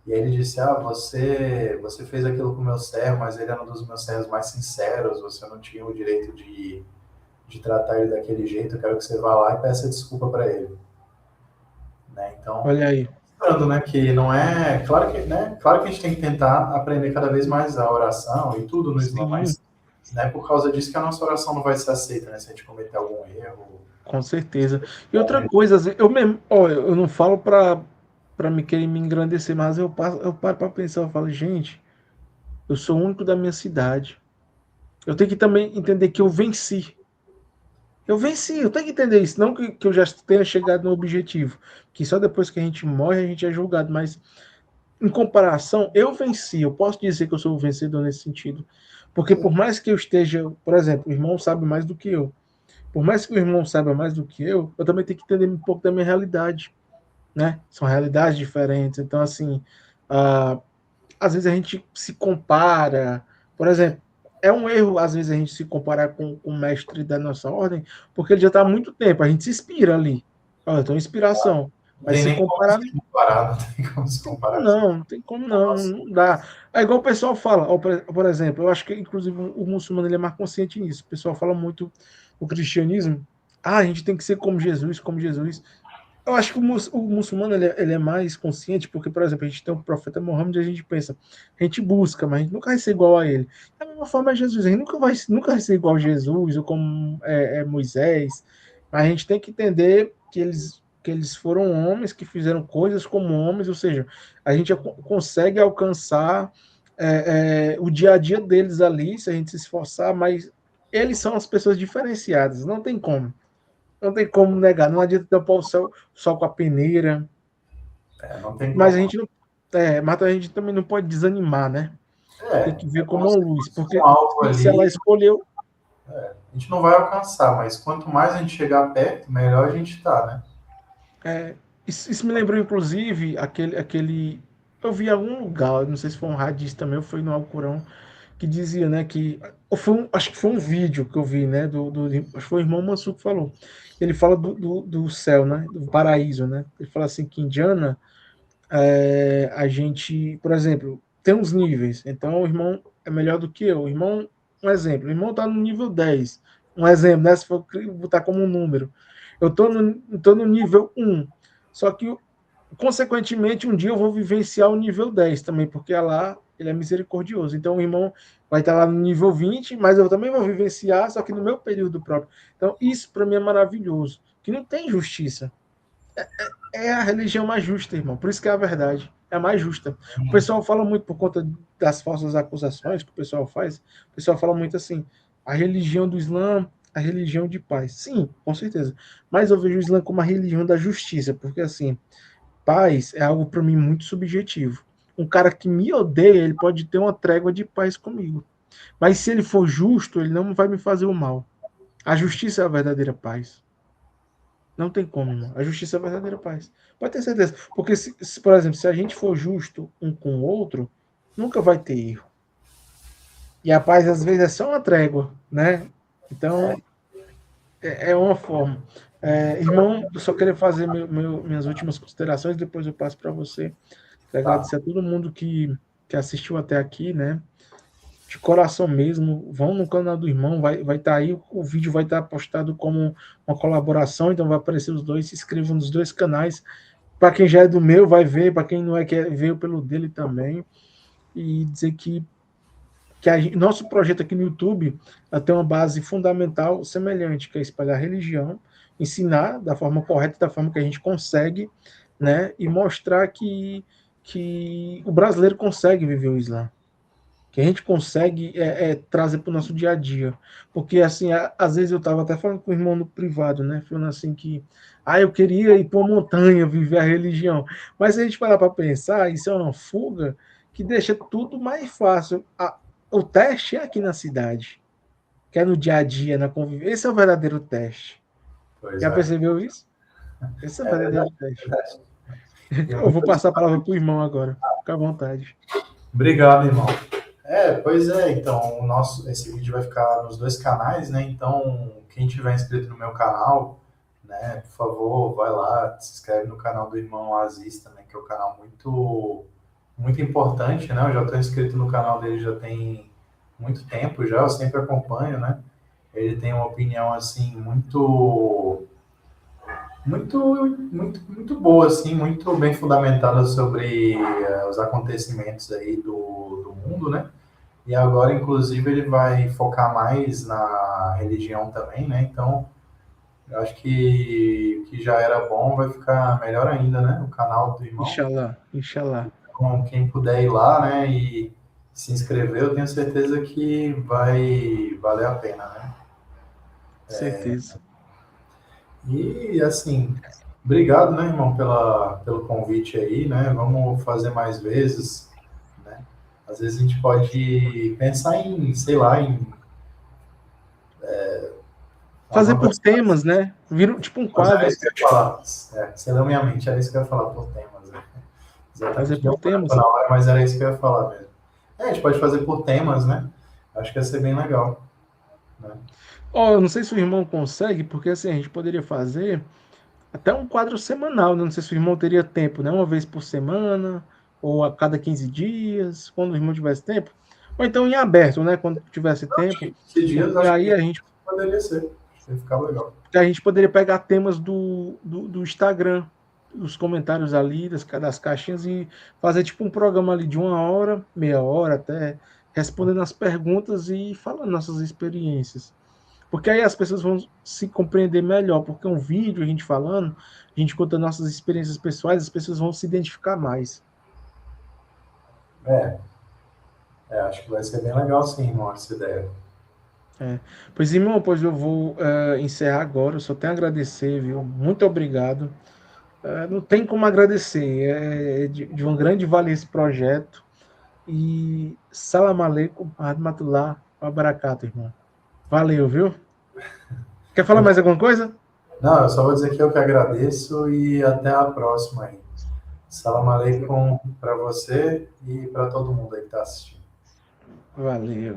E aí ele disse, ah, você fez aquilo com o meu servo, mas ele era um dos meus servos mais sinceros, você não tinha o direito de tratar ele daquele jeito, eu quero que você vá lá e peça desculpa para ele. Né? Então, Olha aí. lembrando, né, que não é, claro que, né, claro que a gente tem que tentar aprender cada vez mais a oração e tudo no Islã, Sim, mas não é por causa disso que a nossa oração não vai ser aceita, né, se a gente cometer algum erro. com certeza. E outra coisa, assim, eu mesmo, ó, eu não falo para me querer me engrandecer, mas eu paro para pensar, eu falo, gente, eu sou o único da minha cidade. Eu tenho que também entender que eu venci. Eu venci, eu tenho que entender isso. Não que eu já tenha chegado no objetivo, que só depois que a gente morre a gente é julgado, mas em comparação, eu venci. Eu posso dizer que eu sou o vencedor nesse sentido. Porque por mais que eu esteja, por exemplo, o irmão sabe mais do que eu. Por mais que o irmão saiba mais do que eu também tenho que entender um pouco da minha realidade, né? São realidades diferentes. Então, assim, uh, às vezes a gente se compara. Por exemplo, é um erro, às vezes, a gente se comparar com o mestre da nossa ordem, porque ele já está há muito tempo. A gente se inspira ali. Olha, então, inspiração. Não Mas tem se nem como comparar, se comparar, não tem como se tem como comparar. não, não tem como não, Nossa, não dá. É igual o pessoal fala, ó, por exemplo, eu acho que inclusive o muçulmano ele é mais consciente nisso. O pessoal fala muito o cristianismo, ah, a gente tem que ser como Jesus, como Jesus. Eu acho que o muçulmano ele é mais consciente, porque, por exemplo, a gente tem o profeta Muhammad e a gente pensa, a gente busca, mas a gente nunca vai ser igual a ele. Da mesma forma é Jesus, a gente nunca vai ser igual a Jesus ou como Moisés, mas a gente tem que entender que eles foram homens que fizeram coisas como homens, ou seja, a gente consegue alcançar o dia a dia deles ali, se a gente se esforçar, mas eles são as pessoas diferenciadas, não tem como. Não tem como negar, não adianta tampar o sol com a peneira, não tem mas a como. gente não, mas a gente também não pode desanimar, né? Tem que É ver como como uma se luz, fosse um porque alvo se ela ali, escolheu, a gente não vai alcançar, mas quanto mais a gente chegar perto, melhor a gente está, né? isso me lembrou inclusive eu vi em algum lugar, não sei se foi um hadith também, ou foi no Alcorão, que dizia, né, que ou acho que foi um vídeo que eu vi, né, acho que foi o irmão Mansur que falou. Ele fala do céu, né, do paraíso, né? Ele fala assim que em Jannah a gente, por exemplo, tem uns níveis. Então, o irmão é melhor do que eu. O irmão, um exemplo, o irmão está no nível 10. Um exemplo, né? Se for botar como um número. Eu tô no nível 1. Só que, consequentemente, um dia eu vou vivenciar o nível 10 também, porque lá ele é misericordioso. Então, o irmão vai estar lá no nível 20, mas eu também vou vivenciar, só que no meu período próprio. Então, isso para mim é maravilhoso. Que não tem justiça, é a religião mais justa, irmão. Por isso que é a verdade. É a mais justa. O pessoal fala muito por conta das falsas acusações que o pessoal faz. O pessoal fala muito assim: a religião do Islã, a religião de paz. Sim, com certeza. Mas eu vejo o Islã como a religião da justiça, porque assim, paz é algo para mim muito subjetivo. Um cara que me odeia, ele pode ter uma trégua de paz comigo. Mas se ele for justo, ele não vai me fazer o mal. A justiça é a verdadeira paz. Não tem como, irmão. A justiça é a verdadeira paz. Pode ter certeza. Porque, por exemplo, se a gente for justo um com o outro, nunca vai ter erro. E a paz, às vezes, é só uma trégua, né? Então, é uma forma. Irmão, eu só queria fazer minhas últimas considerações, depois eu passo para você. Quero Tá. agradecer a todo mundo que assistiu até aqui, né? De coração mesmo, vão no canal do irmão, vai estar aí, o vídeo vai estar postado como uma colaboração, então vai aparecer os dois, se inscrevam nos dois canais. Para quem já é do meu, vai ver, para quem não é, que veio pelo dele também. E dizer que nosso projeto aqui no YouTube tem uma base fundamental semelhante, que é espalhar religião, ensinar da forma correta, da forma que a gente consegue, né? E mostrar que o brasileiro consegue viver o Islã. que a gente consegue trazer para o nosso dia a dia. Porque, assim, às vezes eu estava até falando com o irmão no privado, né? Falando assim que, eu queria ir para uma montanha, viver a religião. Mas se a gente parar para pensar, isso é uma fuga que deixa tudo mais fácil. O teste é aqui na cidade, que é no dia a dia, na convivência. Esse é o verdadeiro teste. Pois Já é. percebeu isso? Esse é o É verdade, verdadeiro é teste. verdade. Tem Eu vou muitas passar a palavra histórias. para o irmão agora. Fica à vontade. Obrigado, irmão. Pois é, então, esse vídeo vai ficar nos dois canais, né? Então, quem tiver inscrito no meu canal, né, por favor, vai lá, se inscreve no canal do irmão Aziz também, que é um canal muito importante, né? Eu já estou inscrito no canal dele já tem muito tempo já, eu sempre acompanho, né? Ele tem uma opinião, assim, muito boa, assim, muito bem fundamentada sobre os acontecimentos aí do mundo, né? E agora, inclusive, ele vai focar mais na religião também, né? Então, eu acho que já era bom, vai ficar melhor ainda, né? O canal do irmão. Inshallah, inshallah. Então, quem puder ir lá, né, e se inscrever, eu tenho certeza que vai valer a pena, né? Certeza. E, assim, obrigado, né, irmão, pelo convite aí, né? Vamos fazer mais vezes, né? Às vezes a gente pode pensar em, sei lá, em Fazer alguma por coisa. temas, né? Vira tipo um Mas era quadro. isso que eu ia falar. Você leu minha mente, era isso que eu ia falar por temas. Né? Fazer Exatamente. Deu por um branco temas. na hora, mas era isso que eu ia falar mesmo. A gente pode fazer por temas, né? Acho que ia ser bem legal. Né? Ó, eu não sei se o irmão consegue, porque assim, a gente poderia fazer até um quadro semanal, né? Não sei se o irmão teria tempo, né? Uma vez por semana, ou a cada 15 dias, quando o irmão tivesse tempo. Ou então em aberto, né? Quando tivesse Acho tempo. que 15 dias, Porque acho aí que a gente, poderia ser. Ia ficar legal. poderia pegar temas do Instagram, os comentários ali, das caixinhas, e fazer tipo um programa ali de 1 hora, meia hora até, respondendo as perguntas e falando nossas experiências. Porque aí as pessoas vão se compreender melhor, porque um vídeo, a gente falando, a gente contando nossas experiências pessoais, as pessoas vão se identificar mais. É, acho que vai ser bem legal sim, irmão, essa ideia. É. Pois, irmão, pois eu vou encerrar agora. Eu só tenho a agradecer, viu? Muito obrigado. Não tem como agradecer. É de uma grande valia esse projeto. E salam aleikum, rahmatullah, wa barakatuh, irmão. Valeu, viu? Quer falar Eu mais alguma coisa? Não, eu só vou dizer que eu que agradeço e até a próxima aí. Salam aleikum para você e para todo mundo aí que está assistindo. Valeu.